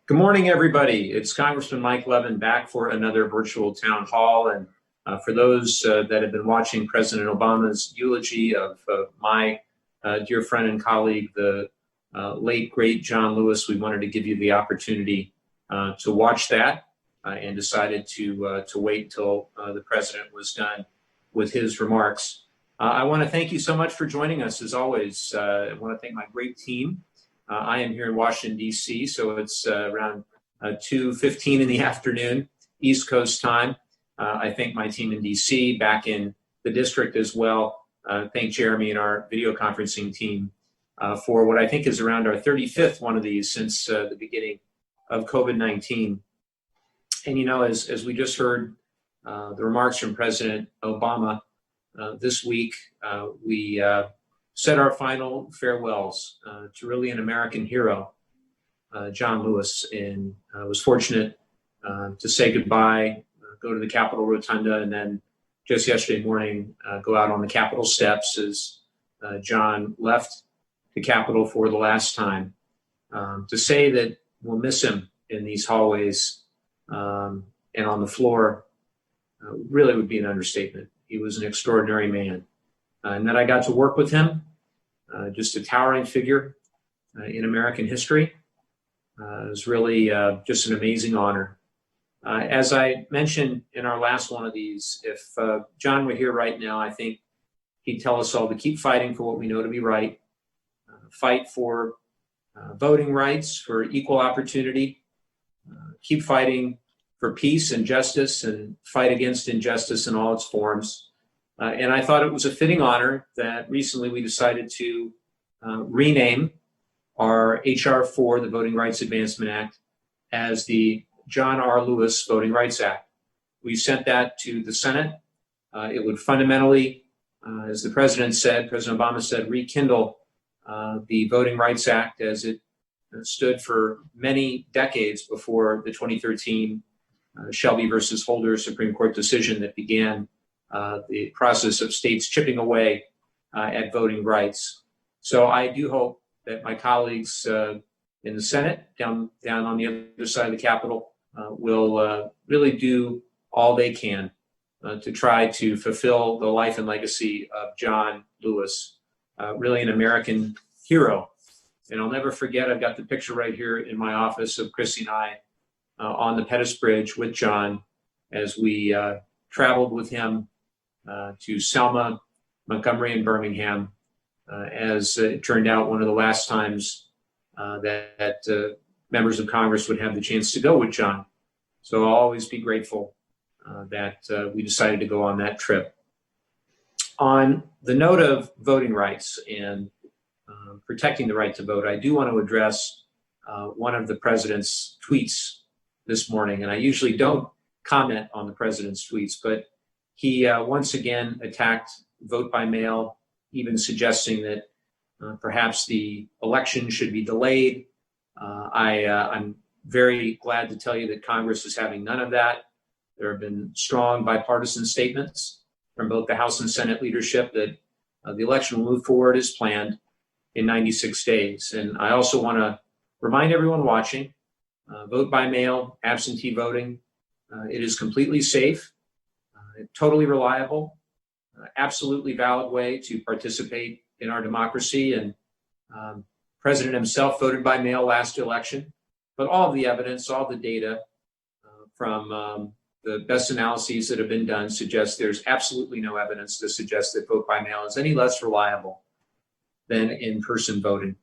Good morning, everybody. It's Congressman Mike Levin back for another virtual town hall. And for those that have been watching President Obama's eulogy of my dear friend and colleague, the late, great John Lewis, we wanted to give you the opportunity to watch that and decided to wait until the president was done with his remarks. I want to thank you so much for joining us, as always. I want to thank my great team. I am here in Washington, D.C., so it's around 2:15 in the afternoon, East Coast time. I thank my team in D.C., back in the district as well. Thank Jeremy and our video conferencing team for what I think is around our 35th one of these since the beginning of COVID-19. And, you know, as we just heard the remarks from President Obama this week, we said our final farewells to really an American hero, John Lewis, and I was fortunate to say goodbye, go to the Capitol Rotunda, and then just yesterday morning go out on the Capitol steps as John left the Capitol for the last time. To say that we'll miss him in these hallways and on the floor really would be an understatement. He was an extraordinary man. And that I got to work with him, just a towering figure in American history. It was really just an amazing honor. As I mentioned in our last one of these, if John were here right now, I think he'd tell us all to keep fighting for what we know to be right, fight for voting rights, for equal opportunity, keep fighting for peace and justice, and fight against injustice in all its forms. And I thought it was a fitting honor that recently we decided to rename our H.R. 4, the Voting Rights Advancement Act, as the John R. Lewis Voting Rights Act. We sent that to the Senate. It would fundamentally, as the President Obama said, rekindle the Voting Rights Act as it stood for many decades before the 2013 Shelby versus Holder Supreme Court decision that began the process of states chipping away at voting rights. So I do hope that my colleagues in the Senate, down on the other side of the Capitol, will really do all they can to try to fulfill the life and legacy of John Lewis, really an American hero. And I'll never forget, I've got the picture right here in my office of Chrissy and I on the Pettus Bridge with John as we traveled with him to Selma, Montgomery, and Birmingham, as it turned out one of the last times that members of Congress would have the chance to go with John. So I'll always be grateful that we decided to go on that trip. On the note of voting rights and protecting the right to vote, I do want to address one of the president's tweets this morning. And I usually don't comment on the president's tweets, but he once again attacked vote by mail, even suggesting that perhaps the election should be delayed. I'm very glad to tell you that Congress is having none of that. There have been strong bipartisan statements from both the House and Senate leadership that the election will move forward as planned in 96 days. And I also want to remind everyone watching, vote by mail, absentee voting, it is completely safe. Totally reliable, absolutely valid way to participate in our democracy. And President himself voted by mail last election, but all of the evidence, all the data from the best analyses that have been done suggest there's absolutely no evidence to suggest that vote by mail is any less reliable than in-person voting.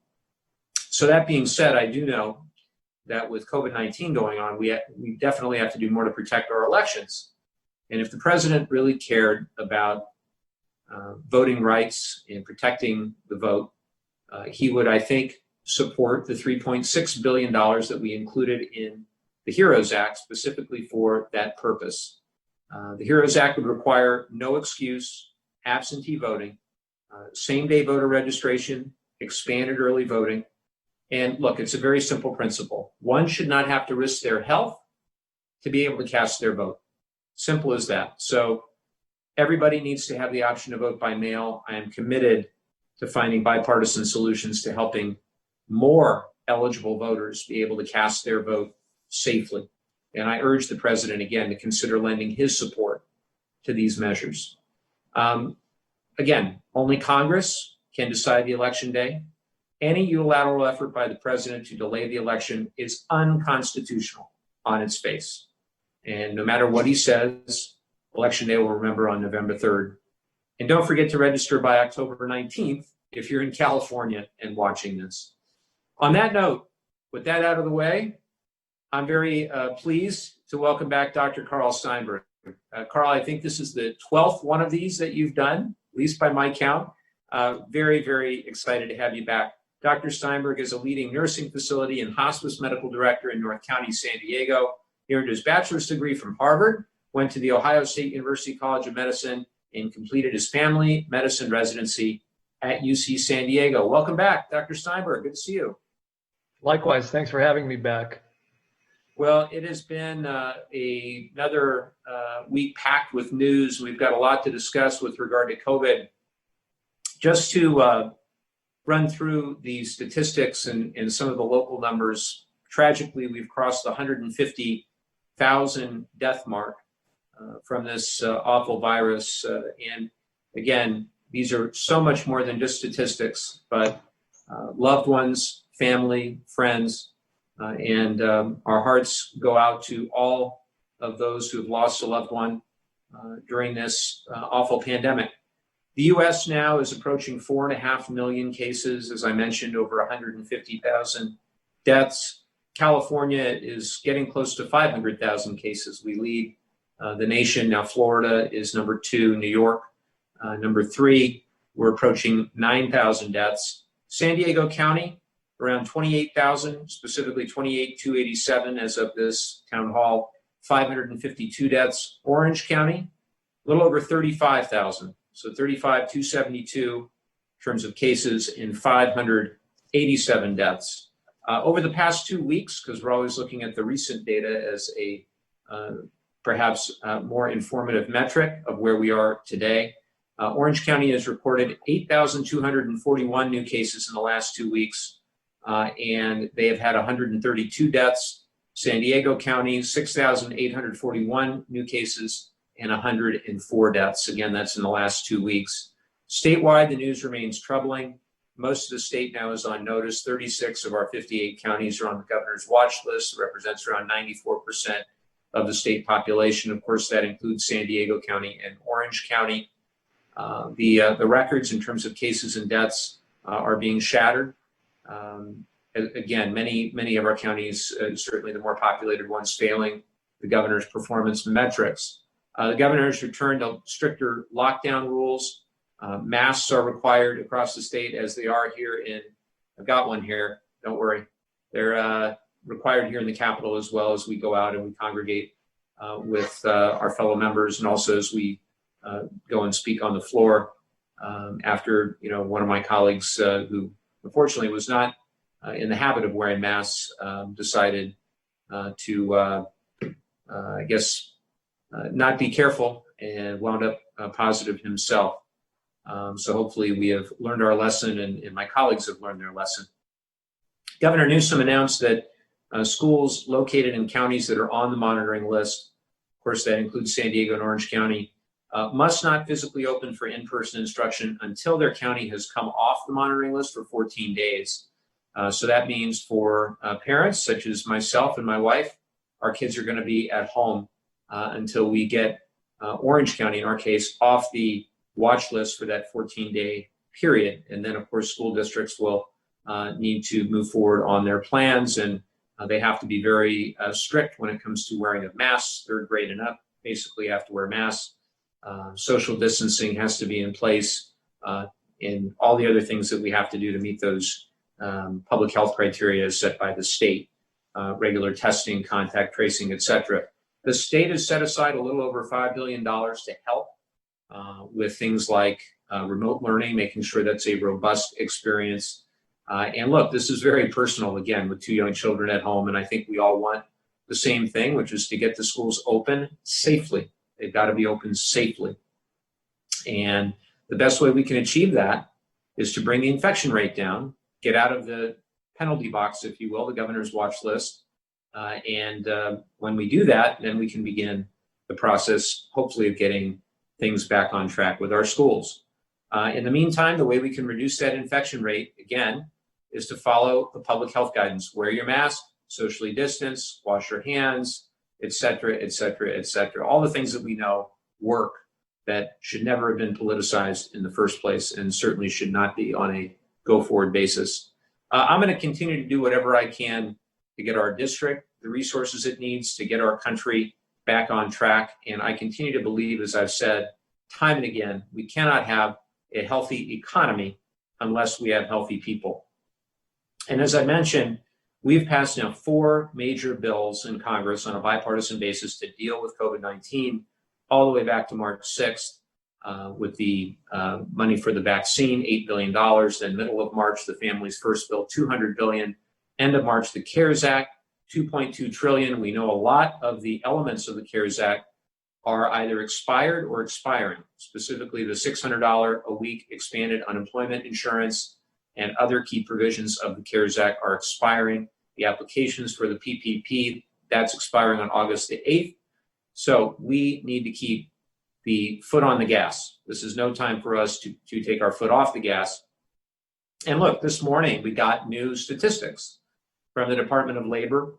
So that being said, I do know that with COVID-19 going on, we definitely have to do more to protect our elections. And if the president really cared about voting rights and protecting the vote, he would, I think, support the $3.6 billion that we included in the HEROES Act specifically for that purpose. The HEROES Act would require no excuse absentee voting, same-day voter registration, expanded early voting. And look, it's a very simple principle. One should not have to risk their health to be able to cast their vote. Simple as that. So everybody needs to have the option to vote by mail. I am committed to finding bipartisan solutions to helping more eligible voters be able to cast their vote safely. And I urge the president again to consider lending his support to these measures. Again, only Congress can decide the election day. Any unilateral effort by the president to delay the election is unconstitutional on its face. And no matter what he says, election day will remember on November 3rd. And don't forget to register by October 19th if you're in California and watching this. On that note, with that out of the way, I'm very pleased to welcome back Dr. Carl Steinberg. Carl, I think this is the 12th one of these that you've done, at least by my count. Very, very excited to have you back. Dr. Steinberg is a leading nursing facility and hospice medical director in North County, San Diego. He earned his bachelor's degree from Harvard, went to the Ohio State University College of Medicine, and completed his family medicine residency at UC San Diego. Welcome back, Dr. Steinberg. Good to see you. Likewise. Thanks for having me back. Well, it has been another week packed with news. We've got a lot to discuss with regard to COVID. Just to run through the statistics and some of the local numbers, tragically, we've crossed the 150,000 death mark from this awful virus. And again, these are so much more than just statistics, but loved ones, family, friends, and our hearts go out to all of those who have lost a loved one during this awful pandemic. The U.S. now is approaching 4.5 million cases, as I mentioned, over 150,000 deaths. California is getting close to 500,000 cases. We lead the nation. Now Florida is number 2, New York number 3. We're approaching 9,000 deaths. San Diego County, around 28,000, specifically 28,287 as of this town hall, 552 deaths. Orange County, a little over 35,000. So 35,272 in terms of cases and 587 deaths. Over the past 2 weeks, because we're always looking at the recent data as a perhaps more informative metric of where we are today, Orange County has reported 8,241 new cases in the last 2 weeks, and they have had 132 deaths. San Diego County, 6,841 new cases and 104 deaths. Again, that's in the last 2 weeks. Statewide, the news remains troubling. Most of the state now is on notice. 36 of our 58 counties are on the governor's watch list. It represents around 94% of the state population. Of course, that includes San Diego County and Orange County. The records in terms of cases and deaths are being shattered. Again, many of our counties, certainly the more populated ones, failing the governor's performance metrics. The governor has returned to stricter lockdown rules. Masks are required across the state, as they are here in, I've got one here, don't worry. They're required here in the Capitol as well, as we go out and we congregate with our fellow members, and also as we go and speak on the floor after, one of my colleagues who unfortunately was not in the habit of wearing masks decided to, not be careful and wound up positive himself. So hopefully we have learned our lesson, and my colleagues have learned their lesson. Governor Newsom announced that schools located in counties that are on the monitoring list, of course that includes San Diego and Orange County, must not physically open for in-person instruction until their county has come off the monitoring list for 14 days. So that means for parents such as myself and my wife, our kids are going to be at home until we get Orange County, in our case, off the watch list for that 14-day period. And then, of course, school districts will need to move forward on their plans, and they have to be very strict when it comes to wearing of masks. 3rd grade and up basically have to wear masks. Social distancing has to be in place, and all the other things that we have to do to meet those public health criteria set by the state, regular testing, contact tracing, etc. The state has set aside a little over $5 billion to help with things like remote learning, making sure that's a robust experience. And look, this is very personal, again, with 2 young children at home, and I think we all want the same thing, which is to get the schools open safely. They've got to be open safely. And the best way we can achieve that is to bring the infection rate down, get out of the penalty box, if you will, the governor's watch list, When we do that, then we can begin the process, hopefully, of getting things back on track with our schools. In the meantime, the way we can reduce that infection rate, again, is to follow the public health guidance. Wear your mask, socially distance, wash your hands, et cetera, et cetera, et cetera. All the things that we know work that should never have been politicized in the first place and certainly should not be on a go-forward basis. I'm going to continue to do whatever I can to get our district the resources it needs to get our country back on track. And I continue to believe, as I've said time and again, we cannot have a healthy economy unless we have healthy people. And as I mentioned, we've passed now 4 major bills in Congress on a bipartisan basis to deal with COVID-19, all the way back to March 6th with the money for the vaccine, $8 billion. Then middle of March, the Family's First bill, $200 billion. End of March, the CARES Act, $2.2 trillion. We know a lot of the elements of the CARES Act are either expired or expiring, specifically the $600 a week expanded unemployment insurance and other key provisions of the CARES Act are expiring. The applications for the PPP, that's expiring on August the 8th. So we need to keep the foot on the gas. This is no time for us to take our foot off the gas. And look, this morning we got new statistics from the Department of Labor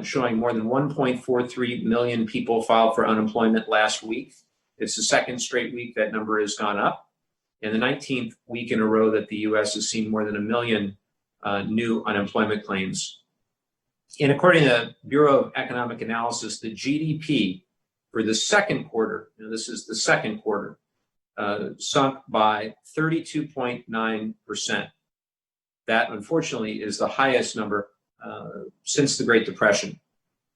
showing more than 1.43 million people filed for unemployment last week. It's the second straight week that number has gone up, and the 19th week in a row that the U.S. has seen more than 1 million new unemployment claims. And according to the Bureau of Economic Analysis, the GDP for the second quarter, this is the second quarter, sunk by 32.9%. That, unfortunately, is the highest number since the Great Depression.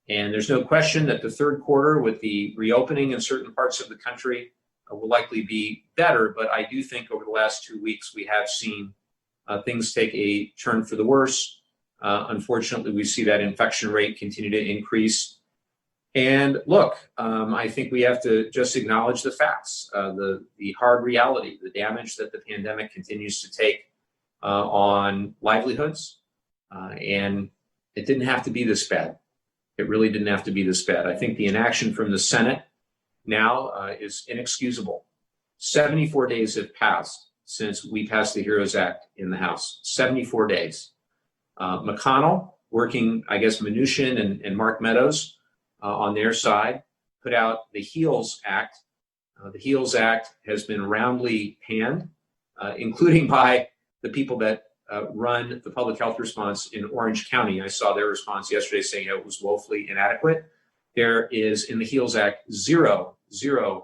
And there's no question that the third quarter, with the reopening in certain parts of the country, will likely be better. But I do think over the last 2 weeks, we have seen things take a turn for the worse. Unfortunately, we see that infection rate continue to increase. And look, I think we have to just acknowledge the facts, the hard reality, the damage that the pandemic continues to take on livelihoods. And it didn't have to be this bad. It really didn't have to be this bad. I think the inaction from the Senate now is inexcusable. 74 days have passed since we passed the HEROES Act in the House. 74 days. McConnell, working, I guess, Mnuchin and Mark Meadows on their side, put out the HEALS Act. The HEALS Act has been roundly panned, including by the people that run the public health response in Orange County. I saw their response yesterday saying it was woefully inadequate. There is, in the HEALS Act, zero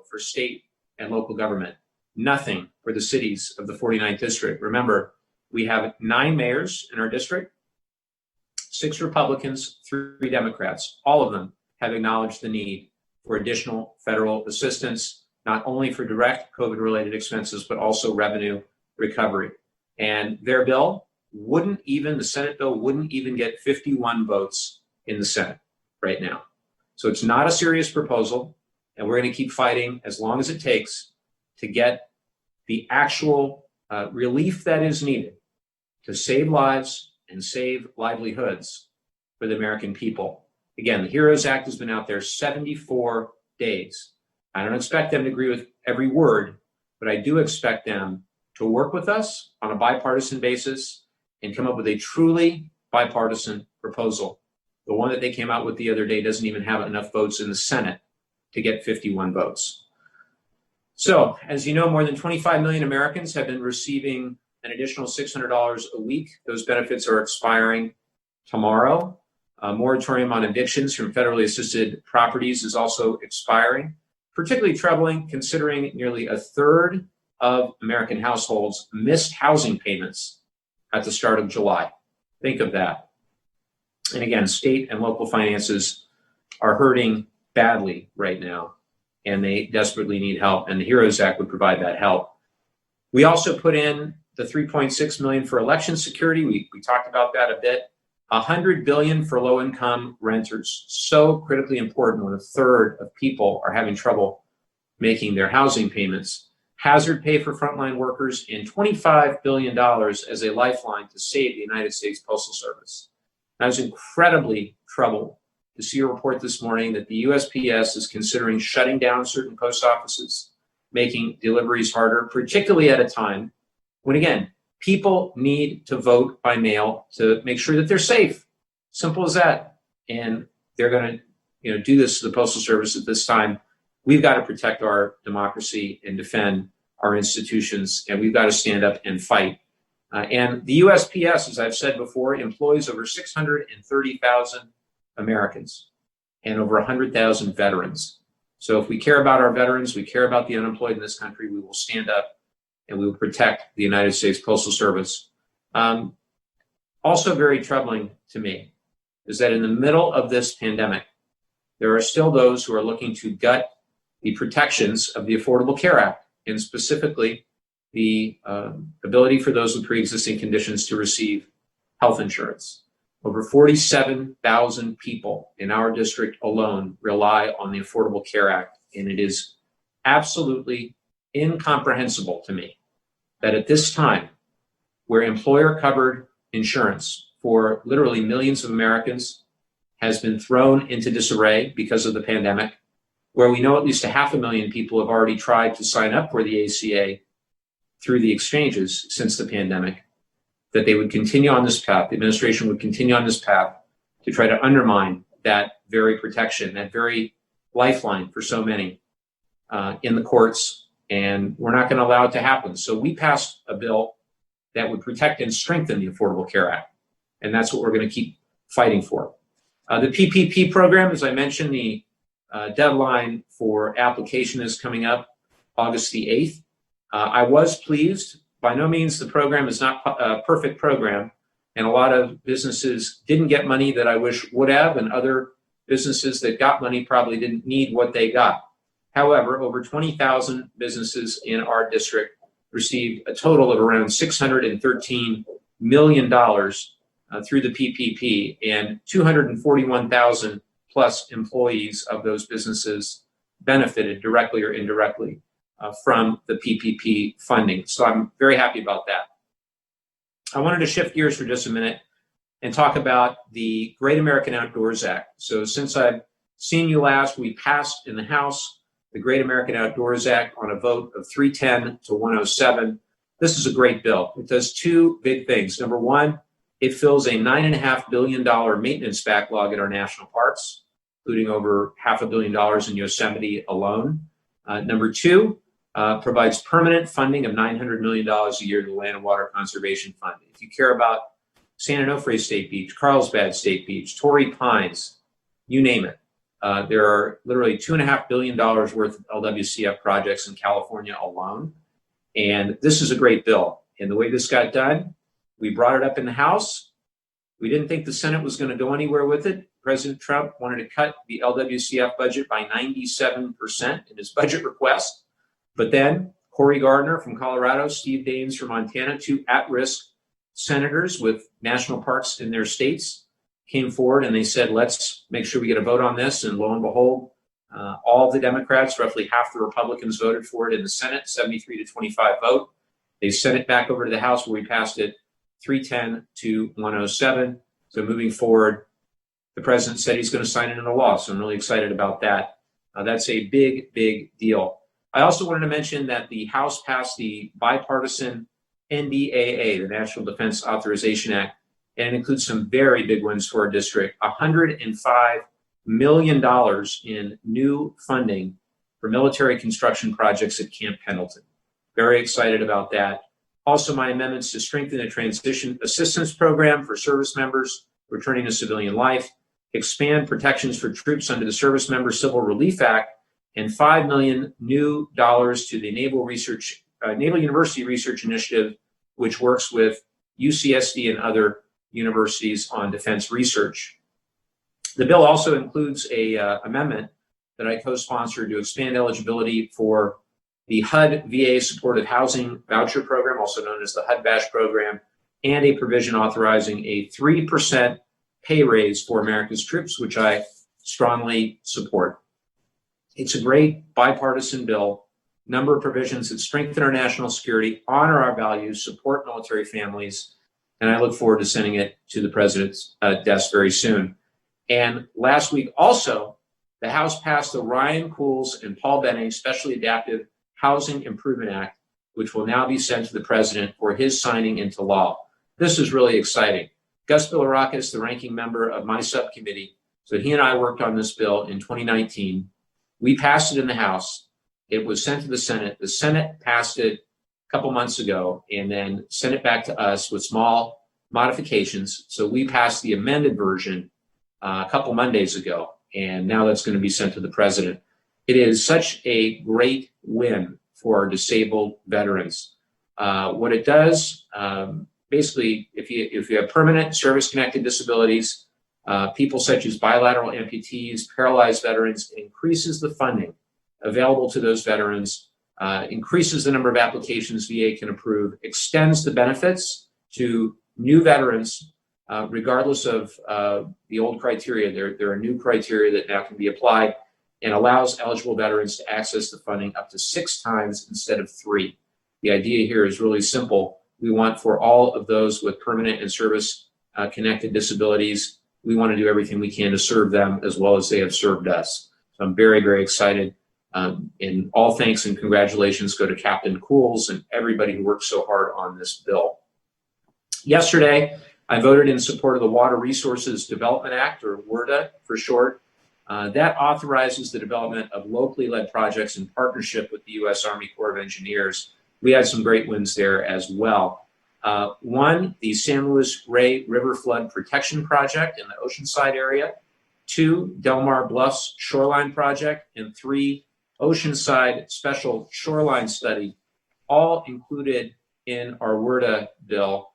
for state and local government, nothing for the cities of the 49th district. Remember, we have 9 mayors in our district, 6 Republicans, 3 Democrats. All of them have acknowledged the need for additional federal assistance, not only for direct COVID-related expenses, but also revenue recovery. And their bill the Senate bill wouldn't even get 51 votes in the Senate right now. So it's not a serious proposal, and we're going to keep fighting as long as it takes to get the actual relief that is needed to save lives and save livelihoods for the American people. Again, the HEROES Act has been out there 74 days. I don't expect them to agree with every word, but I do expect them to work with us on a bipartisan basis and come up with a truly bipartisan proposal. The one that they came out with the other day doesn't even have enough votes in the Senate to get 51 votes. So, as you know, more than 25 million Americans have been receiving an additional $600 a week. Those benefits are expiring tomorrow. A moratorium on evictions from federally assisted properties is also expiring. Particularly troubling, considering nearly a third of American households missed housing payments at the start of July. Think of that. And again, state and local finances are hurting badly right now, and they desperately need help, and the HEROES Act would provide that help. We also put in the $3.6 million for election security. We talked about that a bit. $100 billion for low-income renters. So critically important when a third of people are having trouble making their housing payments. Hazard pay for frontline workers, and $25 billion as a lifeline to save the United States Postal Service. I was incredibly troubled to see a report this morning that the USPS is considering shutting down certain post offices, making deliveries harder, particularly at a time when, again, people need to vote by mail to make sure that they're safe. Simple as that. And they're going to, do this to the Postal Service at this time. We've got to protect our democracy and defend our institutions, and we've got to stand up and fight. And the USPS, as I've said before, employs over 630,000 Americans and over 100,000 veterans. So if we care about our veterans, we care about the unemployed in this country, we will stand up and we will protect the United States Postal Service. Also very troubling to me is that in the middle of this pandemic, there are still those who are looking to gut the protections of the Affordable Care Act, and specifically the ability for those with pre-existing conditions to receive health insurance. Over 47,000 people in our district alone rely on the Affordable Care Act, and it is absolutely incomprehensible to me that at this time, where employer-covered insurance for literally millions of Americans has been thrown into disarray because of the pandemic, where we know at least 500,000 people have already tried to sign up for the ACA through the exchanges since the pandemic, that they would continue on this path, the administration would continue on this path to try to undermine that very protection, that very lifeline for so many in the courts, and we're not going to allow it to happen. So we passed a bill that would protect and strengthen the Affordable Care Act, and that's what we're going to keep fighting for. The PPP program, as I mentioned, the deadline for application is coming up August the 8th. I was pleased. By no means the program is not a perfect program, and a lot of businesses didn't get money that I wish would have, and other businesses that got money probably didn't need what they got. However, over 20,000 businesses in our district received a total of around $613 million through the PPP, and 241,000 plus employees of those businesses benefited directly or indirectly from the PPP funding. So I'm very happy about that. I wanted to shift gears for just a minute and talk about the Great American Outdoors Act. So since I've seen you last, we passed in the House the Great American Outdoors Act on a vote of 310 to 107. This is a great bill. It does two big things. Number one, it fills a $9.5 billion maintenance backlog at our national parks, including over $500 million in Yosemite alone. Number two, provides permanent funding of $900 million a year to the Land and Water Conservation Fund. If you care about San Onofre State Beach, Carlsbad State Beach, Torrey Pines, you name it, there are literally $2.5 billion worth of LWCF projects in California alone. And this is a great bill. And the way this got done, we brought it up in the House. We didn't think the Senate was going to go anywhere with it. President Trump wanted to cut the LWCF budget by 97% in his budget request. But then Cory Gardner from Colorado, Steve Daines from Montana, two at-risk senators with national parks in their states, came forward and they said, let's make sure we get a vote on this. And lo and behold, all the Democrats, roughly half the Republicans, voted for it in the Senate, 73 to 25 vote. They sent it back over to the House where we passed it 310 to 107. So moving forward, the president said he's going to sign it into law. So I'm really excited about that. That's a big, big deal. I also wanted to mention that the House passed the bipartisan NDAA, the National Defense Authorization Act, and it includes some very big ones for our district. $105 million in new funding for military construction projects at Camp Pendleton. Very excited about that. Also, my amendments to strengthen the transition assistance program for service members returning to civilian life, expand protections for troops under the Service Member Civil Relief Act, and $5 million new dollars to the Naval University Research Initiative, which works with UCSD and other universities on defense research. The bill also includes a amendment that I co-sponsored to expand eligibility for the HUD VA Supported Housing Voucher Program, also known as the HUD-VASH program, and a provision authorizing a 3% pay raise for America's troops, which I strongly support. It's a great bipartisan bill, number of provisions that strengthen our national security, honor our values, support military families, and I look forward to sending it to the president's desk very soon. And last week also, the House passed the Ryan Cools and Paul Benning Specially Adaptive Housing Improvement Act, which will now be sent to the president for his signing into law. This is really exciting. Gus Bilirakis, the ranking member of my subcommittee, so he and I worked on this bill in 2019. We passed it in the House. It was sent to the Senate. The Senate passed it a couple months ago and then sent it back to us with small modifications. So we passed the amended version a couple Mondays ago, and now that's going to be sent to the president. It is such a great win for our disabled veterans. What it does, basically, if you have permanent service-connected disabilities, people such as bilateral amputees, paralyzed veterans, it increases the funding available to those veterans, increases the number of applications VA can approve, extends the benefits to new veterans, regardless of the old criteria. There are new criteria that now can be applied, and allows eligible veterans to access the funding up to 6 times instead of 3. The idea here is really simple. We want for all of those with permanent and service-connected disabilities, we want to do everything we can to serve them as well as they have served us. So I'm very, very excited. And all thanks and congratulations go to Captain Cools and everybody who worked so hard on this bill. Yesterday, I voted in support of the Water Resources Development Act, or WRDA for short. That authorizes the development of locally led projects in partnership with the U.S. Army Corps of Engineers. We had some great wins there as well. One, the San Luis Rey River Flood Protection Project in the Oceanside area. 2, Del Mar Bluffs Shoreline Project. And 3, Oceanside Special Shoreline Study, all included in our WRDA bill.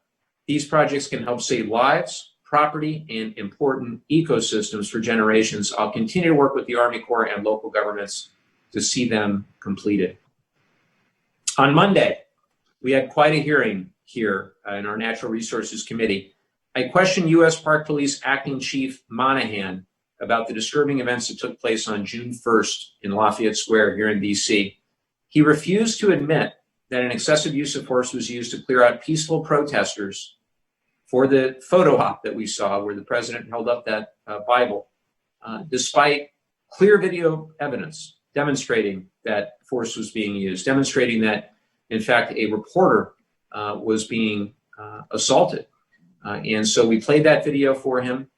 These projects can help save lives, property, and important ecosystems for generations. I'll continue to work with the Army Corps and local governments to see them completed. On Monday, we had quite a hearing here in our Natural Resources Committee. I questioned U.S. Park Police Acting Chief Monahan about the disturbing events that took place on June 1st in Lafayette Square here in D.C. He refused to admit that an excessive use of force was used to clear out peaceful protesters for the photo op that we saw where the president held up that Bible, despite clear video evidence demonstrating that force was being used, demonstrating that, in fact, a reporter was being assaulted. And so we played that video for him,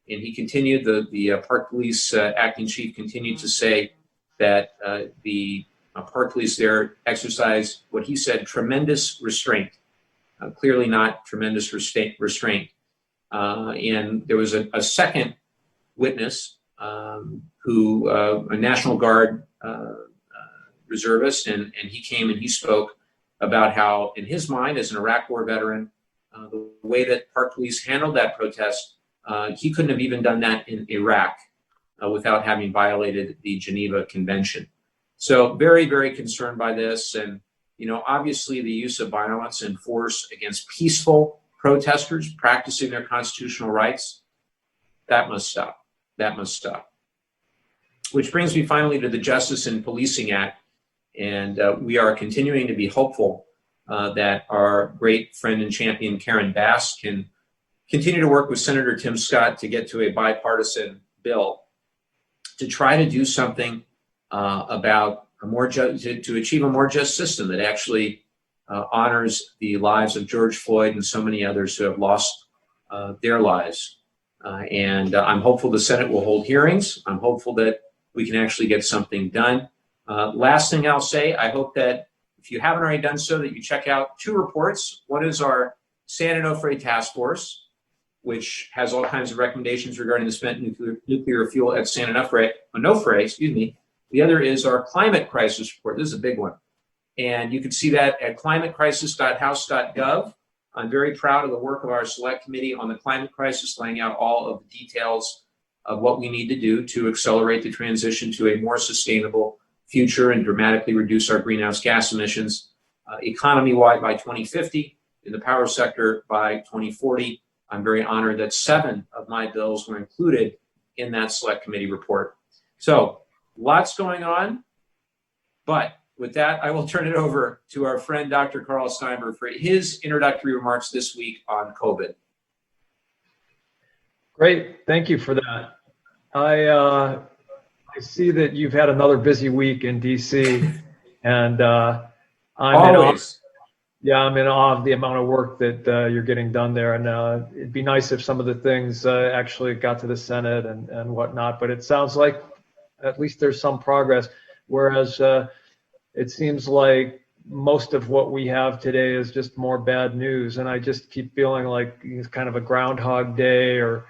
and he continued, the Park Police acting chief continued to say that the Park Police there exercised what he said, tremendous restraint. Clearly not tremendous restraint. And there was a second witness who, a National Guard reservist, and he came and he spoke about how, in his mind, as an Iraq War veteran, the way that Park Police handled that protest, he couldn't have even done that in Iraq without having violated the Geneva Convention. So very, very concerned by this. And obviously the use of violence and force against peaceful protesters practicing their constitutional rights, that must stop. That must stop. Which brings me finally to the Justice and Policing Act. And we are continuing to be hopeful that our great friend and champion Karen Bass can continue to work with Senator Tim Scott to get to a bipartisan bill to try to do something about to achieve a more just system that actually honors the lives of George Floyd and so many others who have lost their lives. And I'm hopeful the Senate will hold hearings. I'm hopeful that we can actually get something done. Last thing I'll say, I hope that if you haven't already done so, that you check out 2 reports. One is our San Onofre Task Force, which has all kinds of recommendations regarding the spent nuclear fuel at San Onofre. The other is our climate crisis report. This is a big one. And you can see that at climatecrisis.house.gov. I'm very proud of the work of our select committee on the climate crisis, laying out all of the details of what we need to do to accelerate the transition to a more sustainable future and dramatically reduce our greenhouse gas emissions economy-wide by 2050, in the power sector by 2040. I'm very honored that 7 of my bills were included in that select committee report. So lots going on, but with that, I will turn it over to our friend, Dr. Carl Steimer, for his introductory remarks this week on COVID. Great. Thank you for that. I see that you've had another busy week in DC, and Always. I'm in awe of the amount of work that you're getting done there. And it'd be nice if some of the things actually got to the Senate and whatnot. But it sounds like at least there's some progress. Whereas it seems like most of what we have today is just more bad news. And I just keep feeling like it's kind of a Groundhog Day, or,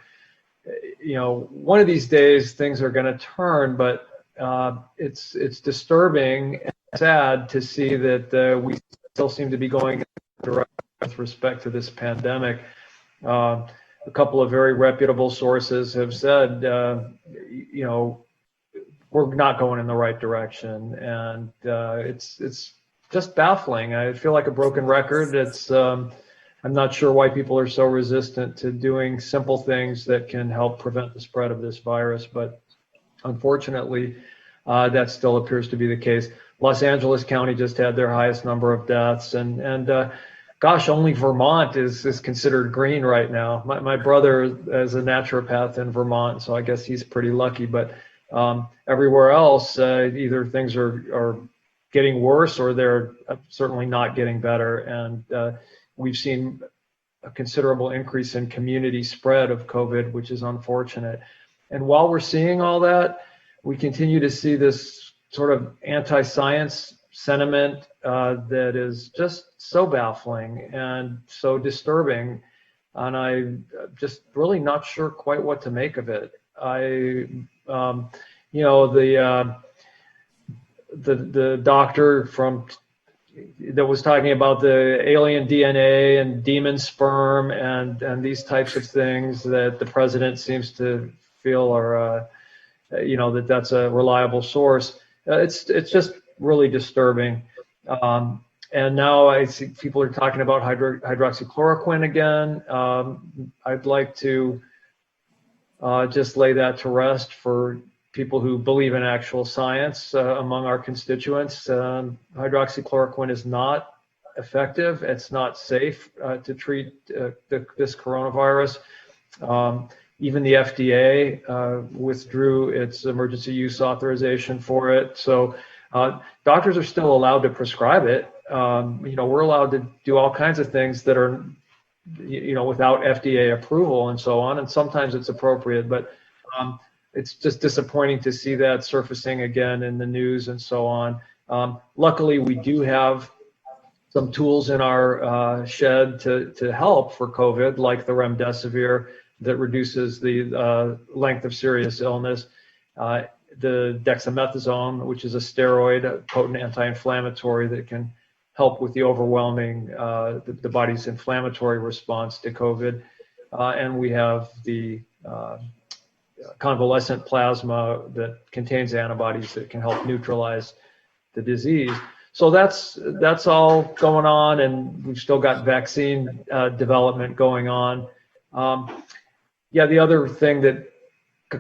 one of these days things are going to turn. But it's disturbing and sad to see that we still seem to be going in the direction with respect to this pandemic. A couple of very reputable sources have said, we're not going in the right direction, and it's just baffling. I feel like a broken record. I'm not sure why people are so resistant to doing simple things that can help prevent the spread of this virus, but unfortunately, that still appears to be the case. Los Angeles County just had their highest number of deaths, and gosh, only Vermont is considered green right now. My brother is a naturopath in Vermont, so I guess he's pretty lucky. But everywhere else, either things are getting worse or they're certainly not getting better. And we've seen a considerable increase in community spread of COVID, which is unfortunate. And while we're seeing all that, we continue to see this sort of anti-science sentiment that is just so baffling and so disturbing, and I'm just really not sure quite what to make of it. The doctor that was talking about the alien DNA and demon sperm and these types of things that the president seems to feel are that's a reliable source. It's just really disturbing. And now I see people are talking about hydroxychloroquine again. I'd like to just lay that to rest for people who believe in actual science among our constituents. Hydroxychloroquine is not effective. It's not safe to treat this coronavirus. Even the FDA withdrew its emergency use authorization for it. So doctors are still allowed to prescribe it. We're allowed to do all kinds of things that are, without FDA approval and so on. And sometimes it's appropriate, but it's just disappointing to see that surfacing again in the news and so on. Luckily, we do have some tools in our shed to help for COVID, like the remdesivir that reduces the length of serious illness, the dexamethasone, which is a steroid, a potent anti-inflammatory that can help with the overwhelming, the body's inflammatory response to COVID. And we have the convalescent plasma that contains antibodies that can help neutralize the disease. So that's all going on, and we've still got vaccine development going on. The other thing that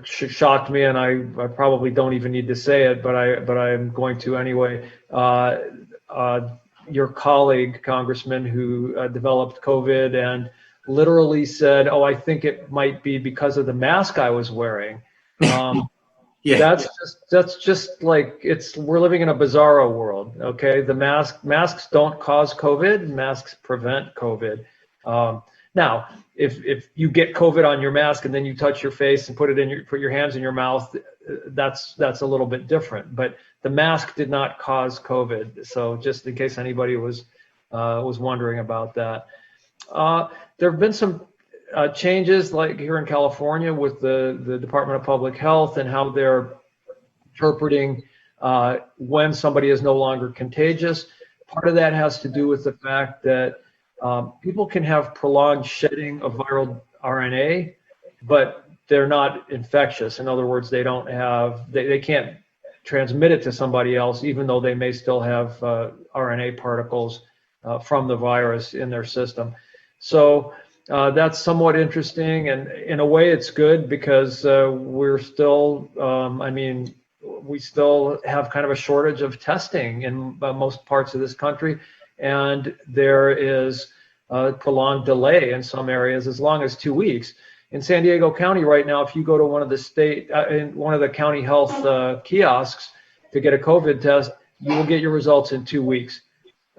shocked me, and I probably don't even need to say it, but I'm going to anyway. Your colleague, Congressman, who developed COVID and literally said, "Oh, I think it might be because of the mask I was wearing." That's just like we're living in a bizarro world. Okay, the masks don't cause COVID. Masks prevent COVID. Now, if you get COVID on your mask and then you touch your face and put your hands in your mouth, that's a little bit different. But the mask did not cause COVID. So just in case anybody was wondering about that, there have been some changes, like here in California with the Department of Public Health and how they're interpreting when somebody is no longer contagious. Part of that has to do with the fact that people can have prolonged shedding of viral RNA, but they're not infectious. In other words, they can't transmit it to somebody else, even though they may still have RNA particles from the virus in their system. So that's somewhat interesting, and in a way it's good because we're still, we still have kind of a shortage of testing in most parts of this country, and there is a prolonged delay in some areas as long as 2 weeks. In San Diego County right now, if you go to one of the county health kiosks to get a COVID test, you will get your results in 2 weeks.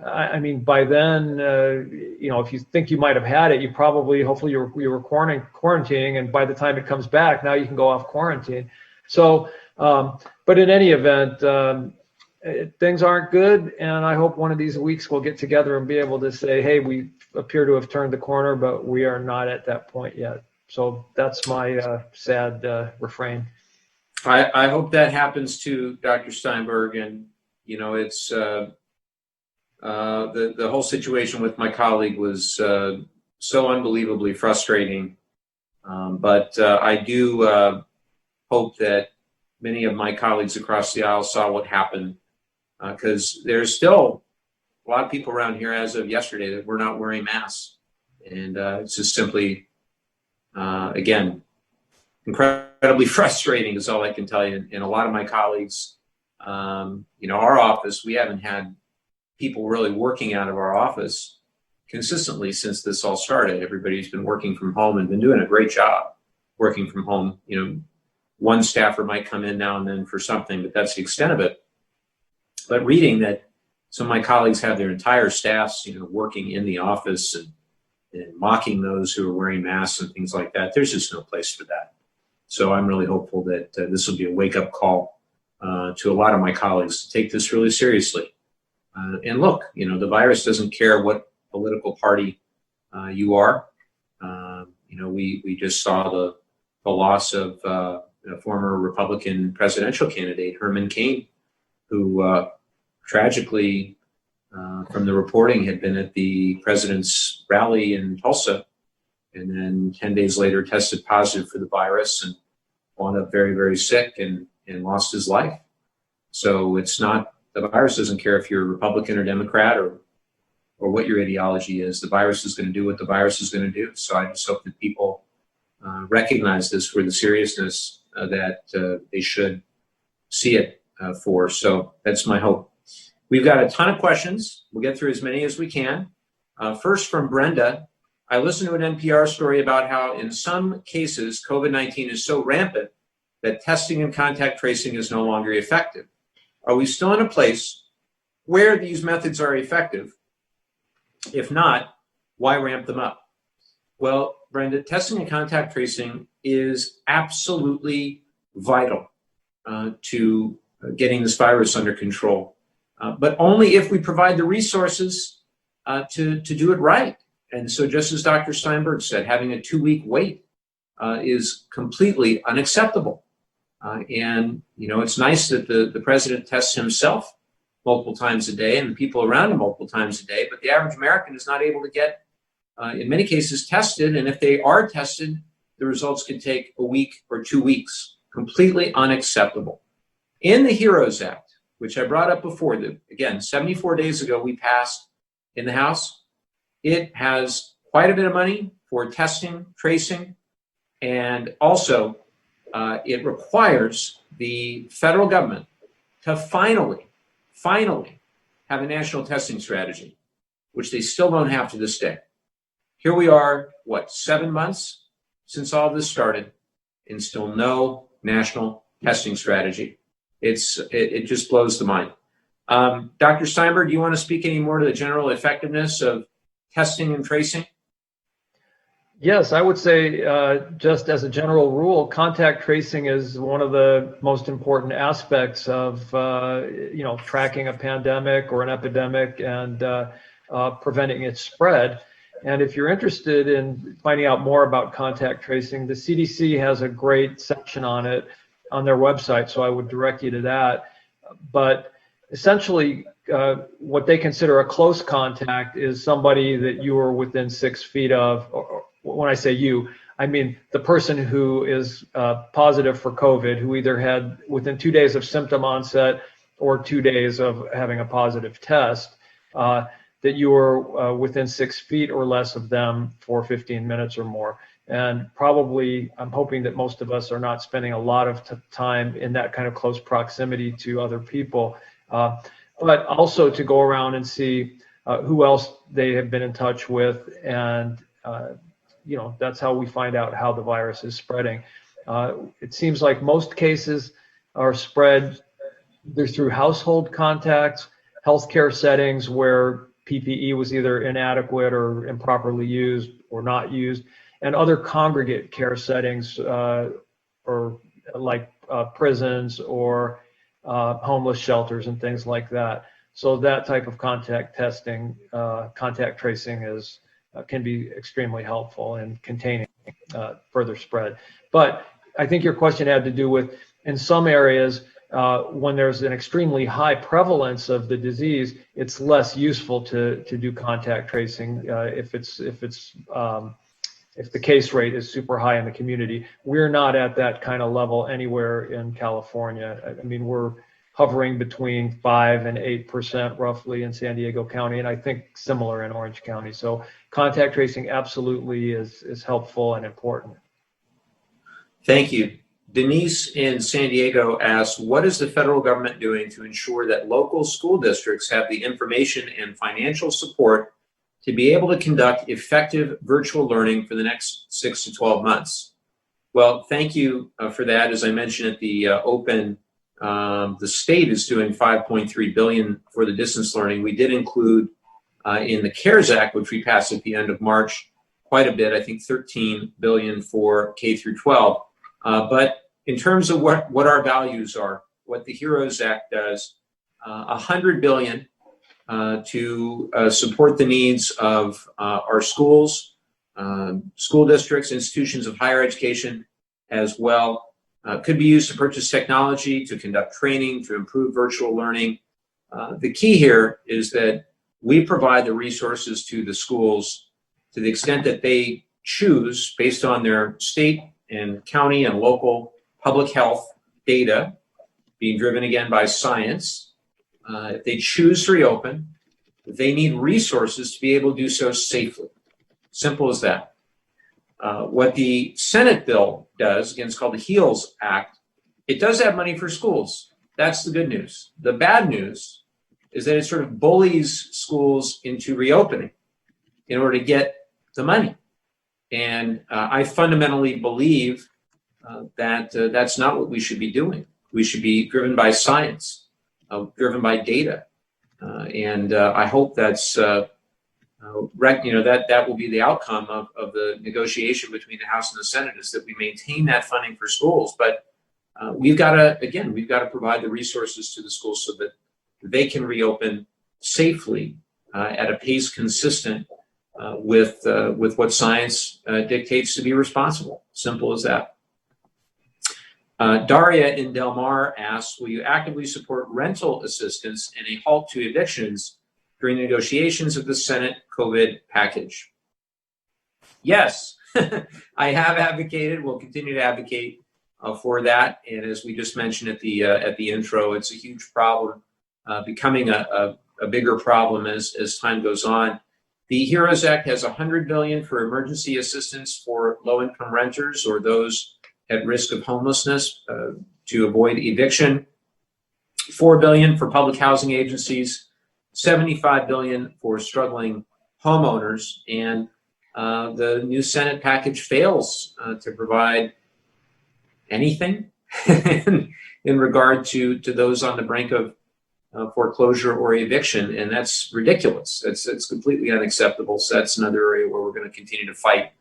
I mean, by then, if you think you might have had it, hopefully you were quarantining, and by the time it comes back, now you can go off quarantine. So, but in any event, things aren't good, and I hope one of these weeks we'll get together and be able to say, hey, we appear to have turned the corner, but we are not at that point yet. So that's my sad refrain. I hope that happens too, Dr. Steinberg. And, it's the whole situation with my colleague was so unbelievably frustrating. But I do hope that many of my colleagues across the aisle saw what happened, because there's still a lot of people around here as of yesterday that were not wearing masks. And it's just simply, again, incredibly frustrating is all I can tell you. And a lot of my colleagues, our office, we haven't had people really working out of our office consistently since this all started. Everybody's been working from home and been doing a great job working from home. One staffer might come in now and then for something, but that's the extent of it. But reading that some of my colleagues have their entire staffs, working in the office and mocking those who are wearing masks and things like that, there's just no place for that. So I'm really hopeful that this will be a wake-up call to a lot of my colleagues to take this really seriously. And look, the virus doesn't care what political party you are. We just saw the loss of a former Republican presidential candidate, Herman Cain, who tragically, from the reporting, had been at the president's rally in Tulsa, and then 10 days later tested positive for the virus and wound up very, very sick and lost his life. So it's not, the virus doesn't care if you're a Republican or Democrat or what your ideology is. The virus is going to do what the virus is going to do. So I just hope that people recognize this for the seriousness that they should see it for. So that's my hope. We've got a ton of questions. We'll get through as many as we can. First from Brenda. I listened to an NPR story about how in some cases COVID-19 is so rampant that testing and contact tracing is no longer effective. Are we still in a place where these methods are effective? If not, why ramp them up? Well, Brenda, testing and contact tracing is absolutely vital to getting this virus under control, but only if we provide the resources to do it right. And so just as Dr. Steinberg said, having a 2-week wait is completely unacceptable. And, it's nice that the president tests himself multiple times a day and the people around him multiple times a day, but the average American is not able to get, in many cases, tested. And if they are tested, the results can take a week or 2 weeks. Completely unacceptable. In the HEROES Act, which I brought up before, again, 74 days ago we passed in the House, it has quite a bit of money for testing, tracing, and also it requires the federal government to finally have a national testing strategy, which they still don't have to this day. Here we are, 7 months since all this started, and still no national testing strategy. It just blows the mind. Dr. Steinberg, do you want to speak any more to the general effectiveness of testing and tracing? Yes, I would say just as a general rule, contact tracing is one of the most important aspects of tracking a pandemic or an epidemic and preventing its spread. And if you're interested in finding out more about contact tracing, the CDC has a great section on it on their website, so I would direct you to that. But essentially, what they consider a close contact is somebody that you are within 6 feet of. Or when I say you, I mean the person who is positive for COVID, who either had within 2 days of symptom onset or 2 days of having a positive test, that you are within 6 feet or less of them for 15 minutes or more. And probably, I'm hoping that most of us are not spending a lot of time in that kind of close proximity to other people, but also to go around and see who else they have been in touch with and that's how we find out how the virus is spreading. It seems like most cases are spread either through household contacts, healthcare settings where PPE was either inadequate or improperly used or not used, and other congregate care settings, or like prisons or homeless shelters and things like that. So that type of contact testing, contact tracing can be extremely helpful in containing further spread. But I think your question had to do with, in some areas, when there's an extremely high prevalence of the disease, it's less useful to do contact tracing if the case rate is super high in the community. We're not at that kind of level anywhere in California. I mean, we're hovering between 5 and 8% roughly in San Diego County, and I think similar in Orange County. So contact tracing absolutely is helpful and important. Thank you. Denise in San Diego asks, what is the federal government doing to ensure that local school districts have the information and financial support to be able to conduct effective virtual learning for the next 6 to 12 months? Well, thank you for that. As I mentioned at the open, the state is doing $5.3 billion for the distance learning. We did include in the CARES Act, which we passed at the end of March, quite a bit, I think $13 billion for K through 12. But in terms of what our values are, what the HEROES Act does, $100 billion to support the needs of our schools, school districts, institutions of higher education as well. Could be used to purchase technology, to conduct training, to improve virtual learning. The key here is that we provide the resources to the schools to the extent that they choose based on their state and county and local public health data being driven again by science. If they choose to reopen, they need resources to be able to do so safely. Simple as that. What the Senate bill does, again, it's called the HEALS Act, it does have money for schools. That's the good news. The bad news is that it sort of bullies schools into reopening in order to get the money. And I fundamentally believe that that's not what we should be doing. We should be driven by science, driven by data. And I hope that's, that will be the outcome of the negotiation between the House and the Senate, is that we maintain that funding for schools. But we've got to provide the resources to the schools so that they can reopen safely at a pace consistent with what science dictates to be responsible. Simple as that. Daria in Del Mar asks, will you actively support rental assistance and a halt to evictions during the negotiations of the Senate COVID package? Yes, I have advocated, will continue to advocate for that. And as we just mentioned at the intro, it's a huge problem, becoming a bigger problem as time goes on. The HEROES Act has $100 billion for emergency assistance for low-income renters or those at risk of homelessness to avoid eviction, $4 billion for public housing agencies, $75 billion for struggling homeowners, and the new Senate package fails to provide anything in regard to those on the brink of foreclosure or eviction, and that's ridiculous. It's completely unacceptable. So that's another area where we're going to continue to fight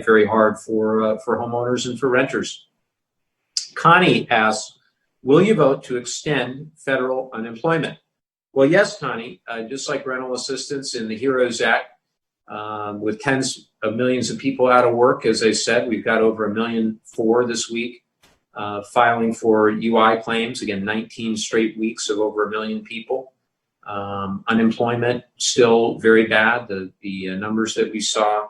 very hard for homeowners and for renters. Connie asks, will you vote to extend federal unemployment? Well, yes, Connie, just like rental assistance in the HEROES Act, with tens of millions of people out of work, as I said, we've got over 1.4 million this week filing for UI claims. Again, 19 straight weeks of over 1 million people. Unemployment still very bad. The numbers that we saw,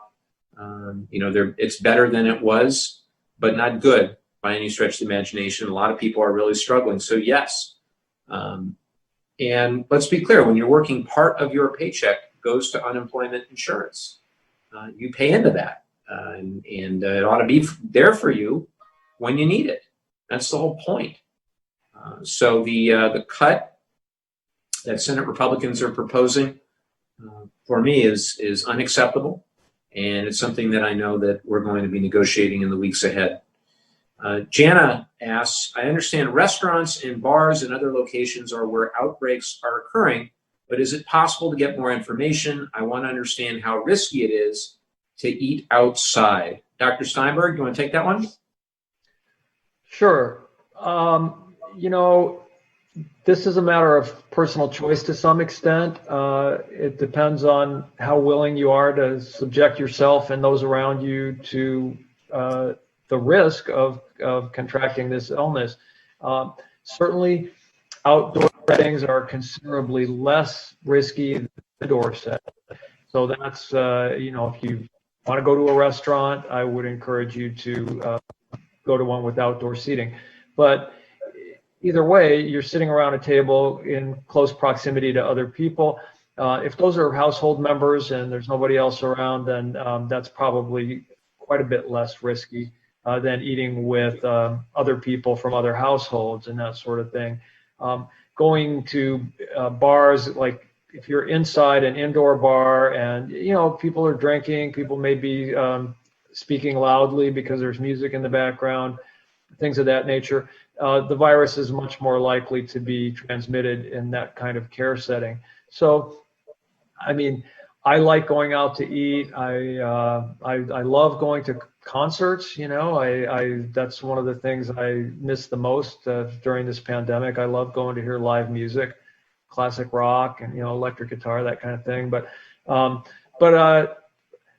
it's better than it was, but not good by any stretch of the imagination. A lot of people are really struggling. So yes. And let's be clear, when you're working, part of your paycheck goes to unemployment insurance. You pay into that, and it ought to be there for you when you need it. That's the whole point. So the cut that Senate Republicans are proposing, for me, is unacceptable. and it's something that I know that we're going to be negotiating in the weeks ahead. Jana asks, I understand restaurants and bars and other locations are where outbreaks are occurring, but is it possible to get more information? I want to understand how risky it is to eat outside. Dr. Steinberg, you want to take that one? Sure. You know, this is a matter of personal choice to some extent. It depends on how willing you are to subject yourself and those around you to the risk of contracting this illness. Certainly, outdoor settings are considerably less risky than indoor settings. So that's, you know, if you want to go to a restaurant, I would encourage you to go to one with outdoor seating. But either way, you're sitting around a table in close proximity to other people. If those are household members and there's nobody else around, then that's probably quite a bit less risky than eating with other people from other households and that sort of thing. Going to bars, like if you're inside an indoor bar and, you know, people are drinking, people may be speaking loudly because there's music in the background, things of that nature. The virus is much more likely to be transmitted in that kind of care setting. So, I mean, I like going out to eat. I love going to concerts. You know, that's one of the things I miss the most during this pandemic. I love going to hear live music, classic rock, and, you know, electric guitar, that kind of thing. But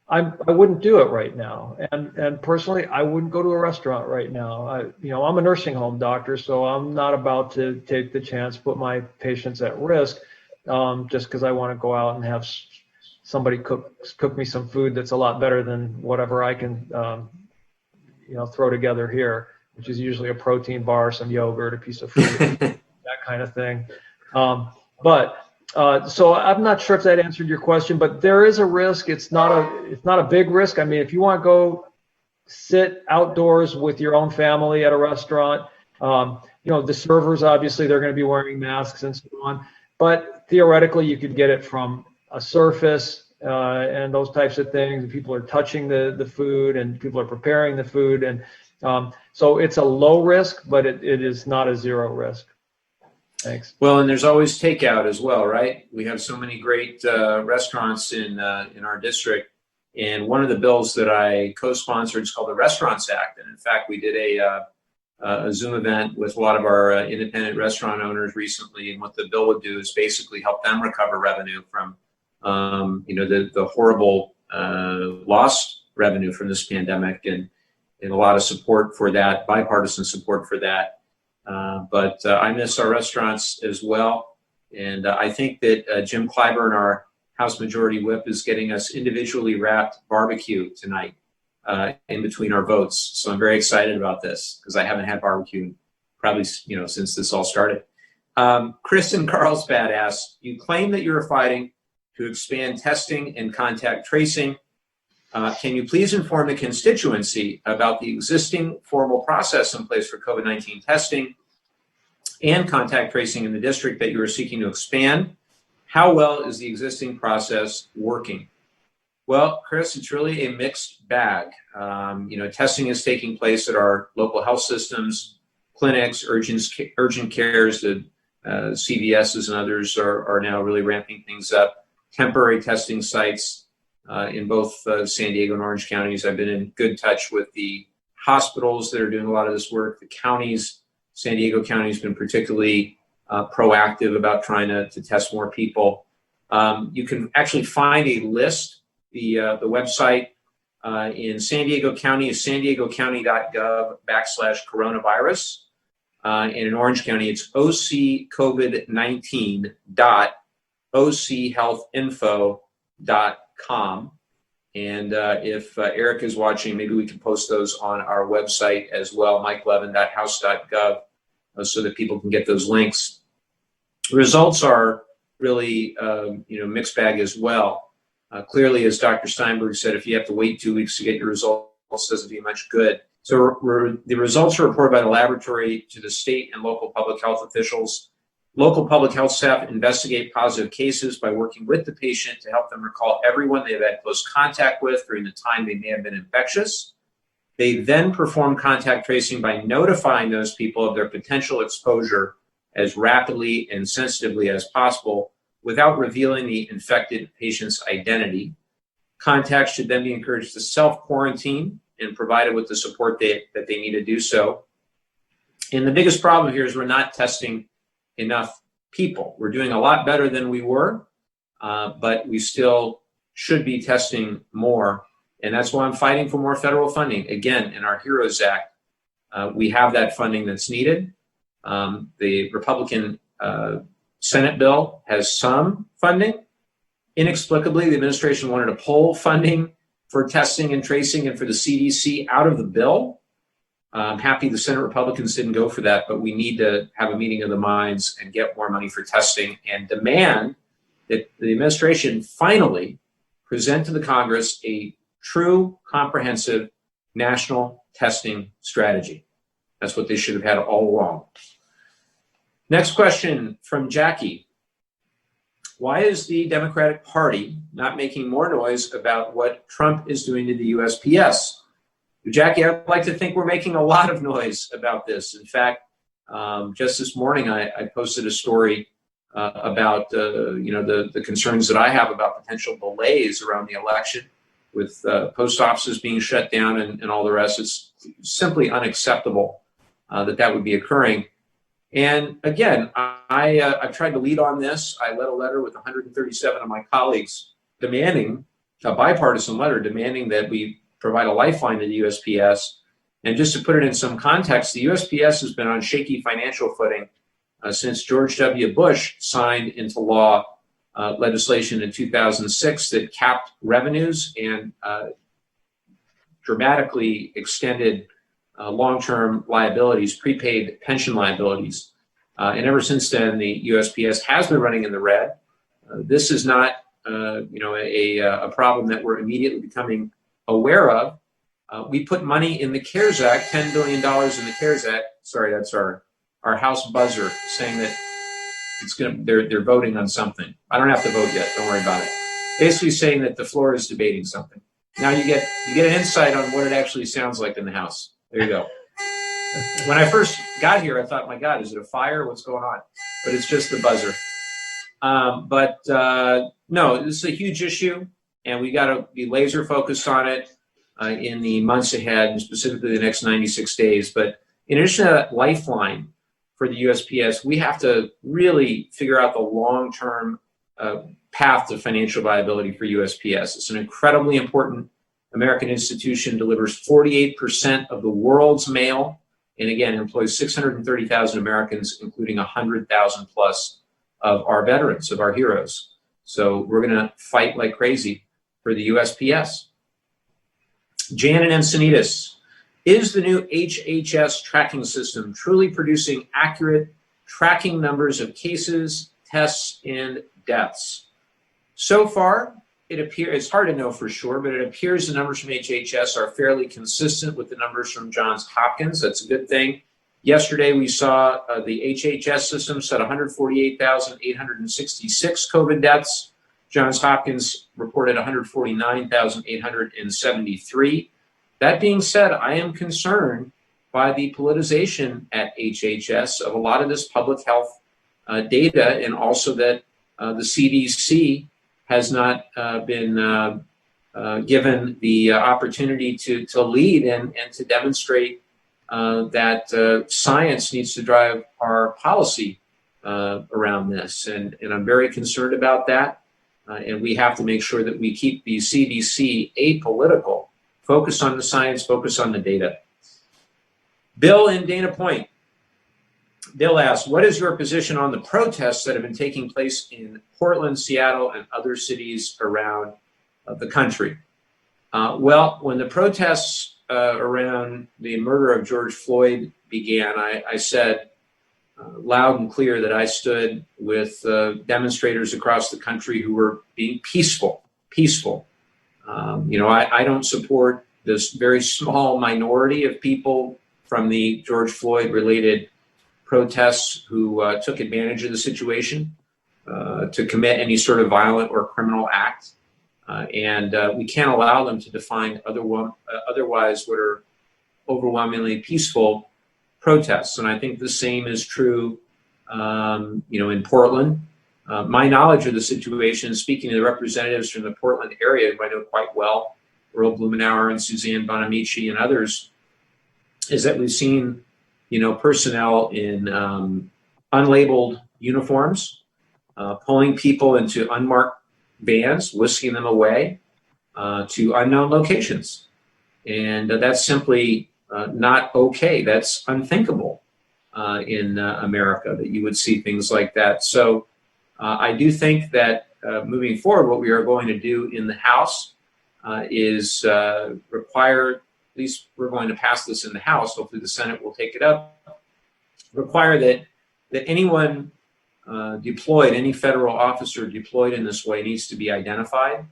I wouldn't do it right now, and personally, I wouldn't go to a restaurant right now. You know, I'm a nursing home doctor, so I'm not about to take the chance, put my patients at risk, just because I want to go out and have somebody cook me some food that's a lot better than whatever I can, you know, throw together here, which is usually a protein bar, some yogurt, a piece of fruit, that kind of thing. So I'm not sure if that answered your question, but there is a risk. It's not a big risk. I mean, if you want to go sit outdoors with your own family at a restaurant, you know, the servers, obviously, they're going to be wearing masks and so on. But theoretically, you could get it from a surface and those types of things. People are touching the food and people are preparing the food. And so it's a low risk, but it is not a zero risk. Thanks. Well, and there's always takeout as well, right? We have so many great restaurants in our district, and one of the bills that I co-sponsored is called the Restaurants Act. And in fact, we did a Zoom event with a lot of our independent restaurant owners recently, and what the bill would do is basically help them recover revenue from you know, the horrible lost revenue from this pandemic, and a lot of support for that, bipartisan support for that. But I miss our restaurants as well. And I think that Jim Clyburn, our House Majority Whip, is getting us individually wrapped barbecue tonight in between our votes. So I'm very excited about this because I haven't had barbecue probably, you know, since this all started. Chris in Carlsbad asks, you claim that you're fighting to expand testing and contact tracing. Can you please inform the constituency about the existing formal process in place for COVID-19 testing and contact tracing in the district that you are seeking to expand? How well is the existing process working? Well, Chris, it's really a mixed bag. You know, testing is taking place at our local health systems, clinics, urgent cares, the CVSs and others are now really ramping things up. Temporary testing sites in both San Diego and Orange counties. I've been in good touch with the hospitals that are doing a lot of this work. The counties, San Diego County has been particularly proactive about trying to test more people. You can actually find a list. The website in San Diego County is sanDiegoCounty.gov/coronavirus. And in Orange County, it's occovid19.ochealthinfo.com. And if Eric is watching, maybe we can post those on our website as well, mikelevin.house.gov, so that people can get those links. The results are really, you know, mixed bag as well. Clearly, as Dr. Steinberg said, if you have to wait 2 weeks to get your results, it doesn't do much good. So the results are reported by the laboratory to the state and local public health officials. Local public health staff investigate positive cases by working with the patient to help them recall everyone they've had close contact with during the time they may have been infectious. They then perform contact tracing by notifying those people of their potential exposure as rapidly and sensitively as possible without revealing the infected patient's identity. Contacts should then be encouraged to self-quarantine and provided with the support that they need to do so. And the biggest problem here is we're not testing enough people. We're doing a lot better than we were, but we still should be testing more. And that's why I'm fighting for more federal funding. Again, in our HEROES Act, we have that funding that's needed. The Republican Senate bill has some funding. Inexplicably, the administration wanted to pull funding for testing and tracing and for the CDC out of the bill. I'm happy the Senate Republicans didn't go for that, but we need to have a meeting of the minds and get more money for testing and demand that the administration finally present to the Congress a true, comprehensive national testing strategy. That's what they should have had all along. Next question from Jackie. Why is the Democratic Party not making more noise about what Trump is doing to the USPS? Jackie, I'd like to think we're making a lot of noise about this. In fact, just this morning, I posted a story about the concerns that I have about potential delays around the election, with post offices being shut down and all the rest. It's simply unacceptable that would be occurring. And again, I've tried to lead on this. I led a letter with 137 of my colleagues demanding, a bipartisan letter demanding that we provide a lifeline to the USPS. And just to put it in some context, the USPS has been on shaky financial footing since George W. Bush signed into law legislation in 2006 that capped revenues and dramatically extended long-term liabilities, prepaid pension liabilities. And ever since then, the USPS has been running in the red. This is not a problem that we're immediately becoming aware of. We put money in the CARES Act, $10 billion in the CARES Act. Sorry, that's our House buzzer saying that they're voting on something. I don't have to vote yet. Don't worry about it. Basically saying that the floor is debating something. Now you get an insight on what it actually sounds like in the House. There you go. When I first got here, I thought, my God, is it a fire? What's going on? But it's just the buzzer. No, this is a huge issue, and we got to be laser focused on it in the months ahead, and specifically the next 96 days. But in addition to that lifeline for the USPS, we have to really figure out the long-term path to financial viability for USPS. It's an incredibly important American institution, delivers 48% of the world's mail, and again, employs 630,000 Americans, including 100,000 plus of our veterans, of our heroes. So we're going to fight like crazy for the USPS. Jan and Encinitas, is the new HHS tracking system truly producing accurate tracking numbers of cases, tests, and deaths? So far, it appears, it's hard to know for sure, but it appears the numbers from HHS are fairly consistent with the numbers from Johns Hopkins. That's a good thing. Yesterday, we saw the HHS system set 148,866 COVID deaths. Johns Hopkins reported 149,873. That being said, I am concerned by the politicization at HHS of a lot of this public health data, and also that the CDC has not been given the opportunity to lead and to demonstrate that science needs to drive our policy around this. And I'm very concerned about that. And we have to make sure that we keep the CDC apolitical, focus on the science, focus on the data. Bill in Dana Point. Bill asks, what is your position on the protests that have been taking place in Portland, Seattle, and other cities around the country? Well, when the protests around the murder of George Floyd began, I said loud and clear that I stood with demonstrators across the country who were being peaceful. I don't support this very small minority of people from the George Floyd related protests who took advantage of the situation to commit any sort of violent or criminal act. And we can't allow them to define otherwise what are overwhelmingly peaceful protests. And I think the same is true, in Portland. My knowledge of the situation, speaking to the representatives from the Portland area, who I know quite well, Earl Blumenauer and Suzanne Bonamici and others, is that we've seen, personnel in unlabeled uniforms, pulling people into unmarked vans, whisking them away to unknown locations. And that's simply not okay. That's unthinkable in America, that you would see things like that. So I do think that moving forward, what we are going to do in the House is require, at least we're going to pass this in the House, hopefully the Senate will take it up, require that anyone deployed, any federal officer deployed in this way needs to be identified,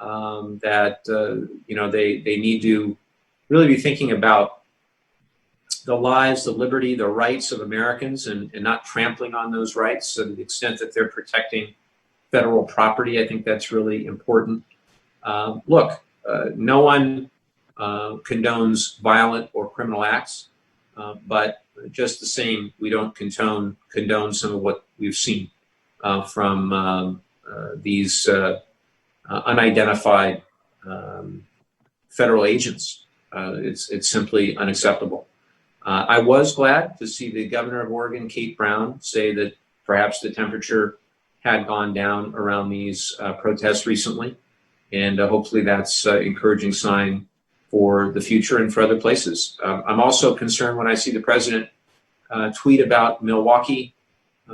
that they need to really be thinking about the lives, the liberty, the rights of Americans, and not trampling on those rights. So to the extent that they're protecting federal property, I think that's really important. Look, no one condones violent or criminal acts, but just the same, we don't condone some of what we've seen from these unidentified federal agents. It's simply unacceptable. I was glad to see the governor of Oregon, Kate Brown, say that perhaps the temperature had gone down around these protests recently, and hopefully that's an encouraging sign for the future and for other places. I'm also concerned when I see the president tweet about Milwaukee,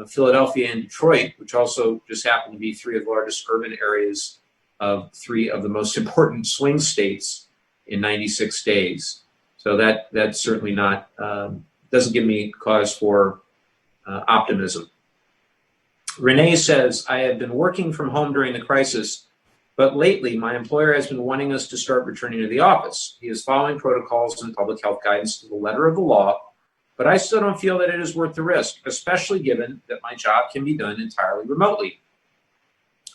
Philadelphia, and Detroit, which also just happen to be three of the largest urban areas of three of the most important swing states in 96 days. So that's certainly not, doesn't give me cause for optimism. Renee says, I have been working from home during the crisis, but lately my employer has been wanting us to start returning to the office. He is following protocols and public health guidance to the letter of the law, but I still don't feel that it is worth the risk, especially given that my job can be done entirely remotely.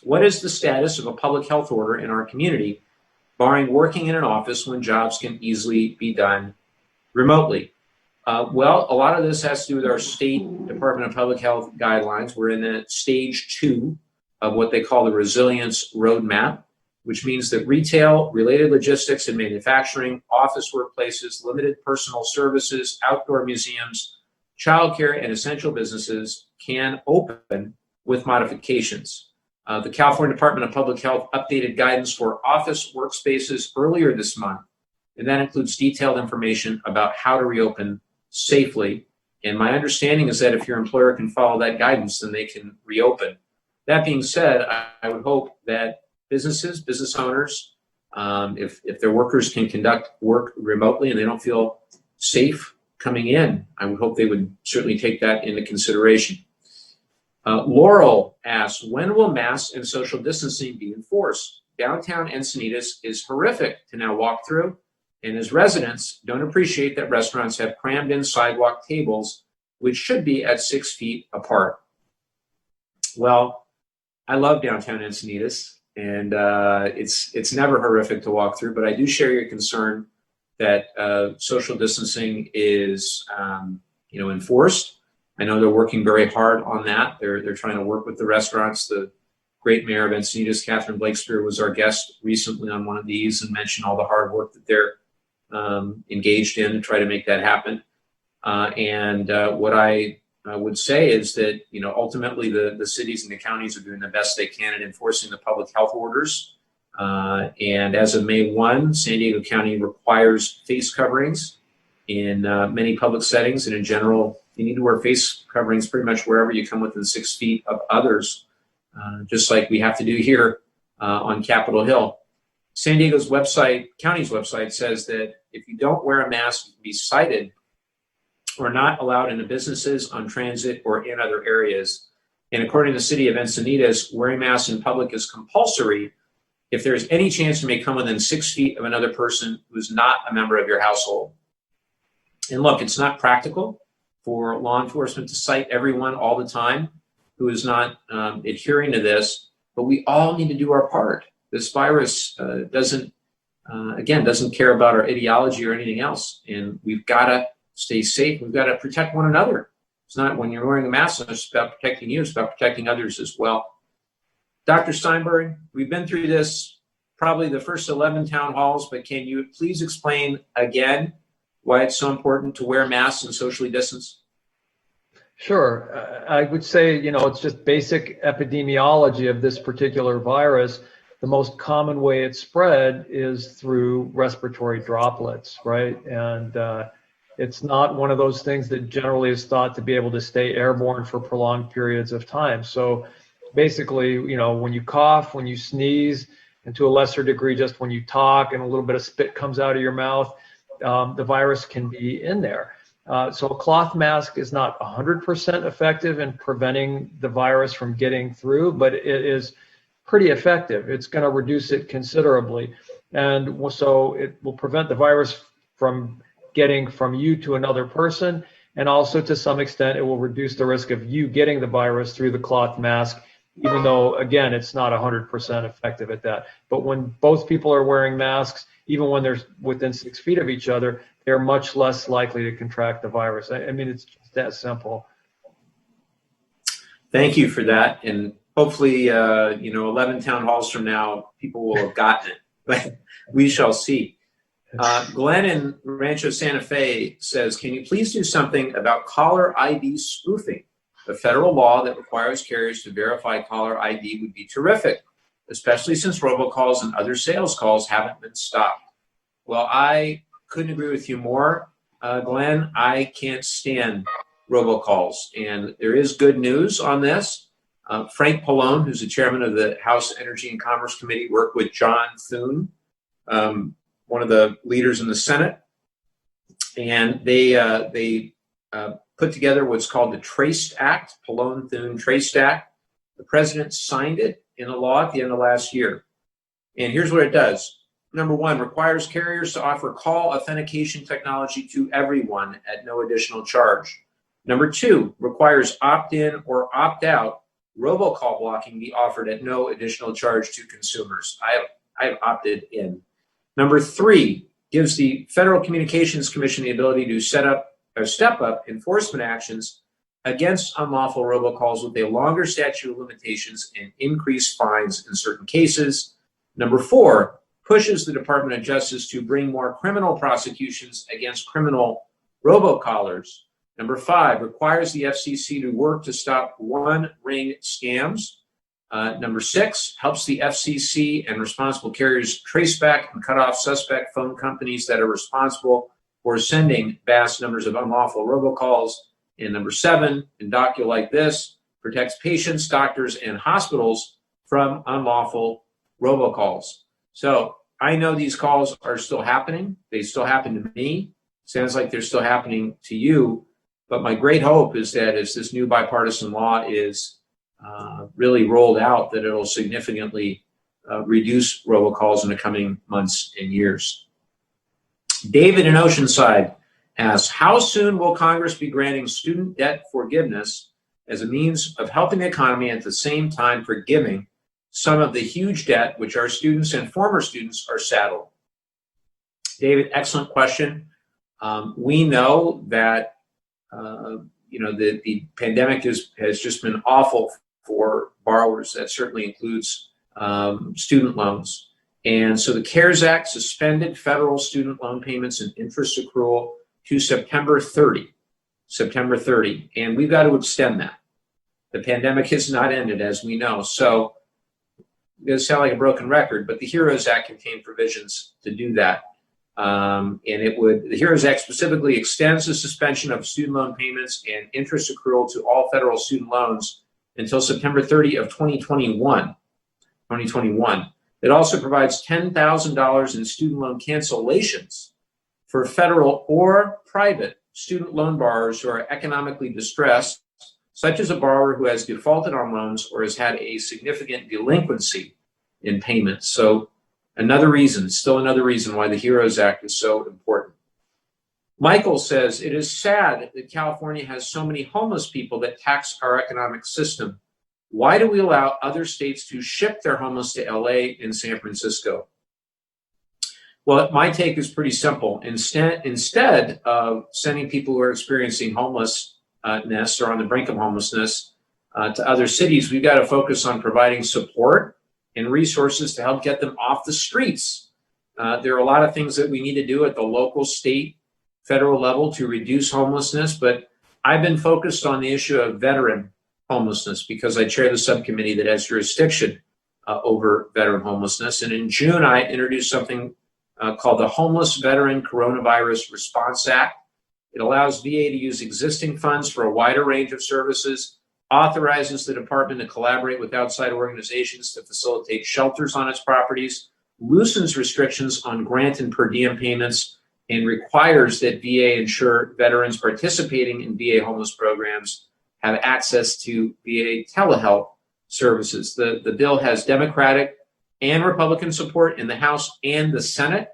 What is the status of a public health order in our community, barring working in an office when jobs can easily be done remotely? Well, a lot of this has to do with our state Department of Public Health guidelines. We're in the stage 2 of what they call the resilience roadmap, which means that retail, related logistics and manufacturing, office workplaces, limited personal services, outdoor museums, childcare, and essential businesses can open with modifications. The California Department of Public Health updated guidance for office workspaces earlier this month, and that includes detailed information about how to reopen safely. And my understanding is that if your employer can follow that guidance, then they can reopen. That being said, I would hope that businesses, business owners, if their workers can conduct work remotely and they don't feel safe coming in, I would hope they would certainly take that into consideration. Laurel asks, when will masks and social distancing be enforced? Downtown Encinitas is horrific to now walk through, and as residents don't appreciate that restaurants have crammed in sidewalk tables, which should be at 6 feet apart. Well, I love downtown Encinitas, and it's never horrific to walk through, but I do share your concern that social distancing is enforced. I know they're working very hard on that. They're trying to work with the restaurants. The great mayor of Encinitas, Catherine Blakespear, was our guest recently on one of these and mentioned all the hard work that they're engaged in to try to make that happen. What I would say is that ultimately the cities and the counties are doing the best they can at enforcing the public health orders. And as of May 1, San Diego County requires face coverings in many public settings, and in general, you need to wear face coverings pretty much wherever you come within 6 feet of others, just like we have to do here on Capitol Hill. San Diego's website, county's website, says that if you don't wear a mask, you can be cited or not allowed into businesses, on transit, or in other areas. And according to the city of Encinitas, wearing masks in public is compulsory if there's any chance you may come within 6 feet of another person who's not a member of your household. And look, it's not practical for law enforcement to cite everyone all the time who is not adhering to this, but we all need to do our part. This virus doesn't care about our ideology or anything else, and we've got to stay safe. We've got to protect one another. It's not, when you're wearing a mask, it's just about protecting you, it's about protecting others as well. Dr. Steinberg, we've been through this, probably the first 11 town halls, but can you please explain again why it's so important to wear masks and socially distance? Sure. I would say, it's just basic epidemiology of this particular virus. The most common way it's spread is through respiratory droplets, right? And it's not one of those things that generally is thought to be able to stay airborne for prolonged periods of time. So basically, when you cough, when you sneeze, and to a lesser degree, just when you talk and a little bit of spit comes out of your mouth, the virus can be in there. So a cloth mask is not 100% effective in preventing the virus from getting through, but it is pretty effective. It's going to reduce it considerably. And so it will prevent the virus from getting from you to another person. And also, to some extent, it will reduce the risk of you getting the virus through the cloth mask, even though, again, it's not 100% effective at that. But when both people are wearing masks, even when they're within 6 feet of each other, they're much less likely to contract the virus. I mean, it's just that simple. Thank you for that. And hopefully, 11 town halls from now, people will have gotten it, but we shall see. Glenn in Rancho Santa Fe says, can you please do something about caller ID spoofing? A federal law that requires carriers to verify caller ID would be terrific, especially since robocalls and other sales calls haven't been stopped. Well, I couldn't agree with you more, Glenn. I can't stand robocalls, and there is good news on this. Frank Pallone, who's the chairman of the House Energy and Commerce Committee, worked with John Thune, one of the leaders in the Senate, and they put together what's called the Traced Act, Pallone-Thune Traced Act. The president signed it in a law at the end of last year. And here's what it does. Number one, requires carriers to offer call authentication technology to everyone at no additional charge. Number two, requires opt-in or opt-out robocall blocking be offered at no additional charge to consumers. I have opted in. Number three, gives the Federal Communications Commission the ability to step up enforcement actions against unlawful robocalls with a longer statute of limitations and increased fines in certain cases. Number four, pushes the Department of Justice to bring more criminal prosecutions against criminal robocallers. Number five, requires the FCC to work to stop one-ring scams. Number six, helps the FCC and responsible carriers trace back and cut off suspect phone companies that are responsible for sending vast numbers of unlawful robocalls. And number seven, in docu like this, protects patients, doctors, and hospitals from unlawful robocalls. So I know these calls are still happening. They still happen to me. Sounds like they're still happening to you. But my great hope is that as this new bipartisan law is really rolled out, that it'll significantly reduce robocalls in the coming months and years. David in Oceanside asks, how soon will Congress be granting student debt forgiveness as a means of helping the economy at the same time forgiving some of the huge debt which our students and former students are saddled? David, excellent question. We know that the pandemic has just been awful for borrowers. That certainly includes student loans. And so the CARES Act suspended federal student loan payments and interest accrual to September 30. And we've got to extend that. The pandemic has not ended, as we know. So it's going to sound like a broken record, but the HEROES Act contained provisions to do that. The HEROES Act specifically extends the suspension of student loan payments and interest accrual to all federal student loans until September 30 of 2021. It also provides $10,000 in student loan cancellations for federal or private student loan borrowers who are economically distressed, such as a borrower who has defaulted on loans or has had a significant delinquency in payments. So still another reason why the HEROES Act is so important. Michael says, it is sad that California has so many homeless people that tax our economic system. Why do we allow other states to ship their homeless to LA and San Francisco? Well, my take is pretty simple. Instead of sending people who are experiencing homelessness or on the brink of homelessness to other cities, we've got to focus on providing support and resources to help get them off the streets. There are a lot of things that we need to do at the local, state, federal level to reduce homelessness, but I've been focused on the issue of veteran homelessness because I chair the subcommittee that has jurisdiction over veteran homelessness. And in June, I introduced something called the Homeless Veteran Coronavirus Response Act. It allows VA to use existing funds for a wider range of services, authorizes the department to collaborate with outside organizations to facilitate shelters on its properties, loosens restrictions on grant and per diem payments, and requires that VA ensure veterans participating in VA homeless programs have access to VA telehealth services. The bill has Democratic and Republican support in the House and the Senate.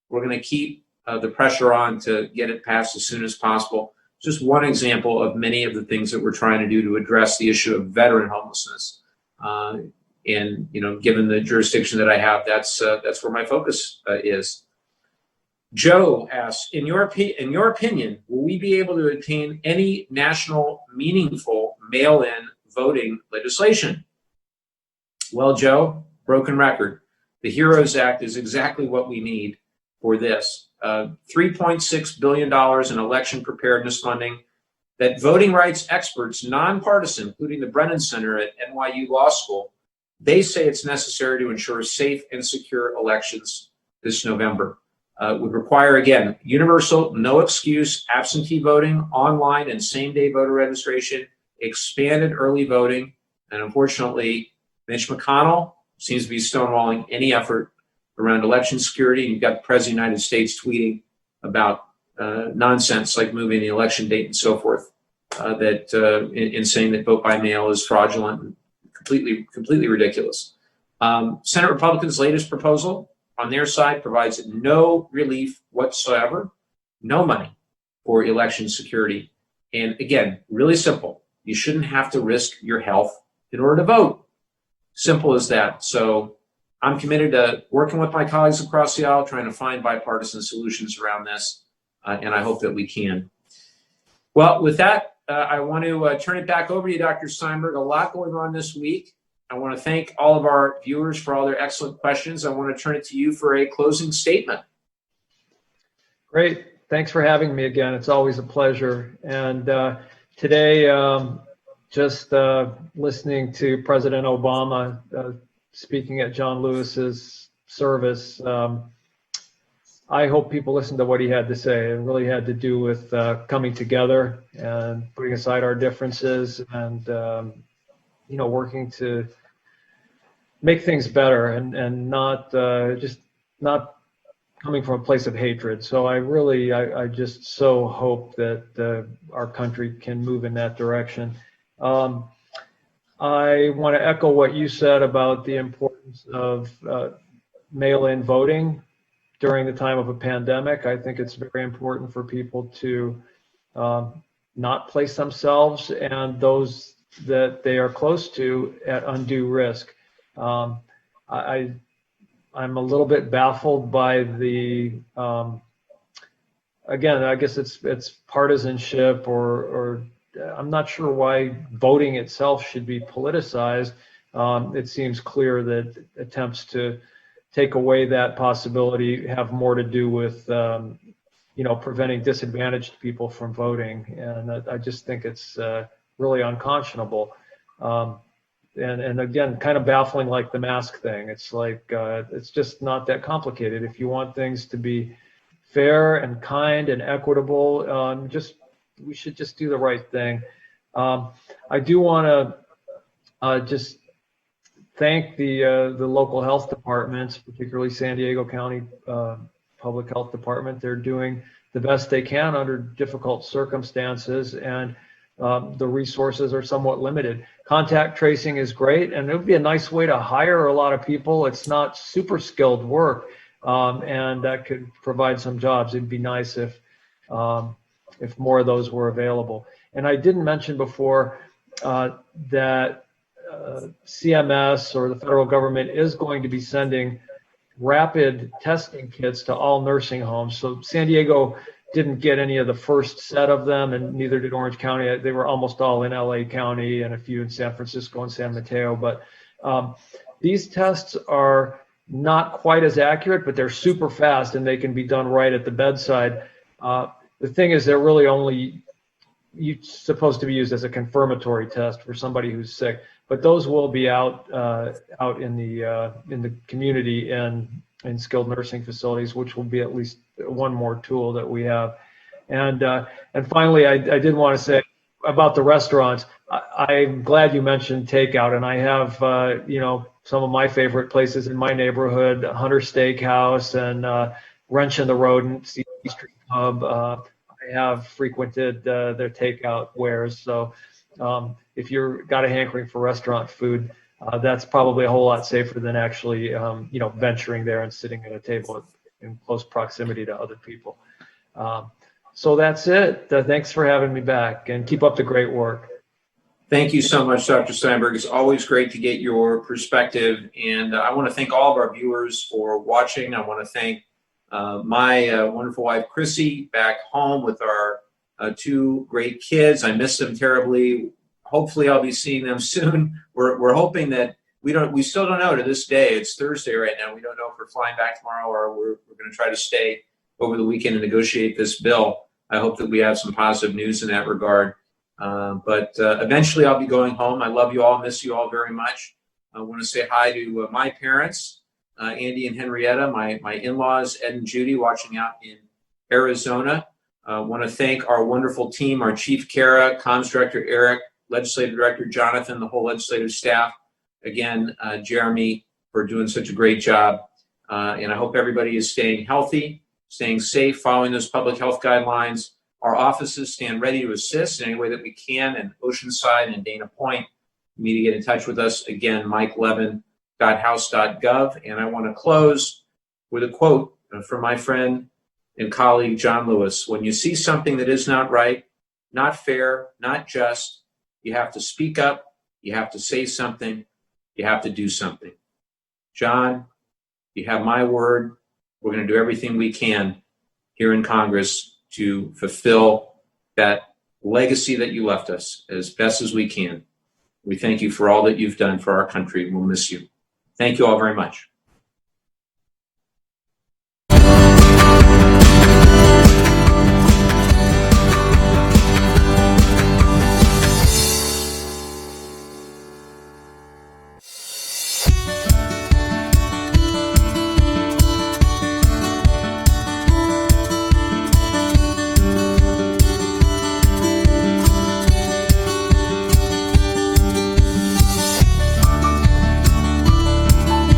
We're going to keep the pressure on to get it passed as soon as possible. Just one example of many of the things that we're trying to do to address the issue of veteran homelessness. And given the jurisdiction that I have, that's where my focus is. Joe asks, in your opinion, will we be able to obtain any national meaningful mail-in voting legislation? Well, Joe, broken record. The HEROES Act is exactly what we need for this. $3.6 billion in election preparedness funding that voting rights experts, nonpartisan, including the Brennan Center at NYU Law School, they say it's necessary to ensure safe and secure elections this November. Would require, again, universal, no excuse, absentee voting, online and same-day voter registration, expanded early voting, and unfortunately, Mitch McConnell seems to be stonewalling any effort around election security. And you've got the President of the United States tweeting about nonsense like moving the election date and so forth, in saying that vote by mail is fraudulent and completely ridiculous. Senate Republicans' latest proposal on their side provides no relief whatsoever, no money for election security. And again, really simple. You shouldn't have to risk your health in order to vote. Simple as that. So I'm committed to working with my colleagues across the aisle, trying to find bipartisan solutions around this, and I hope that we can. Well, with that, I want to turn it back over to you, Dr. Steinberg. A lot going on this week. I want to thank all of our viewers for all their excellent questions. I want to turn it to you for a closing statement. Great. Thanks for having me again. It's always a pleasure. And today, just listening to President Obama speaking at John Lewis's service, I hope people listen to what he had to say. It really had to do with coming together and putting aside our differences and working to make things better and not just not coming from a place of hatred. So I just so hope that our country can move in that direction. I want to echo what you said about the importance of mail-in voting during the time of a pandemic. I think it's very important for people to not place themselves and those that they are close to at undue risk. I'm a little bit baffled by the, again, I guess it's partisanship or I'm not sure why voting itself should be politicized. It seems clear that attempts to take away that possibility have more to do with, preventing disadvantaged people from voting. And I just think it's really unconscionable. And again, kind of baffling like the mask thing. It's like, it's just not that complicated. If you want things to be fair and kind and equitable, we should just do the right thing. I do want to just thank the local health departments, particularly San Diego County Public Health Department. They're doing the best they can under difficult circumstances, and the resources are somewhat limited. Contact tracing is great, and it would be a nice way to hire a lot of people. It's not super skilled work, and that could provide some jobs. It'd be nice if if more of those were available. And I didn't mention before that CMS or the federal government is going to be sending rapid testing kits to all nursing homes. So San Diego didn't get any of the first set of them, and neither did Orange County. They were almost all in LA County and a few in San Francisco and San Mateo. But these tests are not quite as accurate, but they're super fast and they can be done right at the bedside. The thing is, they're really only supposed to be used as a confirmatory test for somebody who's sick. But those will be out in the community and in skilled nursing facilities, which will be at least one more tool that we have. And finally, I did want to say about the restaurants. I'm glad you mentioned takeout, and I have some of my favorite places in my neighborhood: Hunter Steakhouse and Wrench in the Rodent, C Street Pub. I have frequented their takeout wares, so if you've got a hankering for restaurant food, that's probably a whole lot safer than actually venturing there and sitting at a table in close proximity to other people. So that's it. Thanks for having me back, and keep up the great work. Thank you so much, Dr. Steinberg. It's always great to get your perspective, and I want to thank all of our viewers for watching. I want to thank my wonderful wife, Chrissy, back home with our two great kids. I miss them terribly. Hopefully I'll be seeing them soon. We're hoping that we still don't know to this day. It's Thursday right now. We don't know if we're flying back tomorrow or we're going to try to stay over the weekend and negotiate this bill. I hope that we have some positive news in that regard. But eventually I'll be going home. I love you all, miss you all very much. I want to say hi to my parents, Andy and Henrietta, my in-laws, Ed and Judy, watching out in Arizona. I want to thank our wonderful team, our Chief Kara, Comms Director Eric, Legislative Director Jonathan, the whole legislative staff. Again, Jeremy, for doing such a great job. And I hope everybody is staying healthy, staying safe, following those public health guidelines. Our offices stand ready to assist in any way that we can in Oceanside and Dana Point. You need to get in touch with us. Again, MikeLevin.house.gov. And I want to close with a quote from my friend and colleague, John Lewis. When you see something that is not right, not fair, not just, you have to speak up, you have to say something, you have to do something. John, you have my word. We're going to do everything we can here in Congress to fulfill that legacy that you left us as best as we can. We thank you for all that you've done for our country. We'll miss you. Thank you all very much.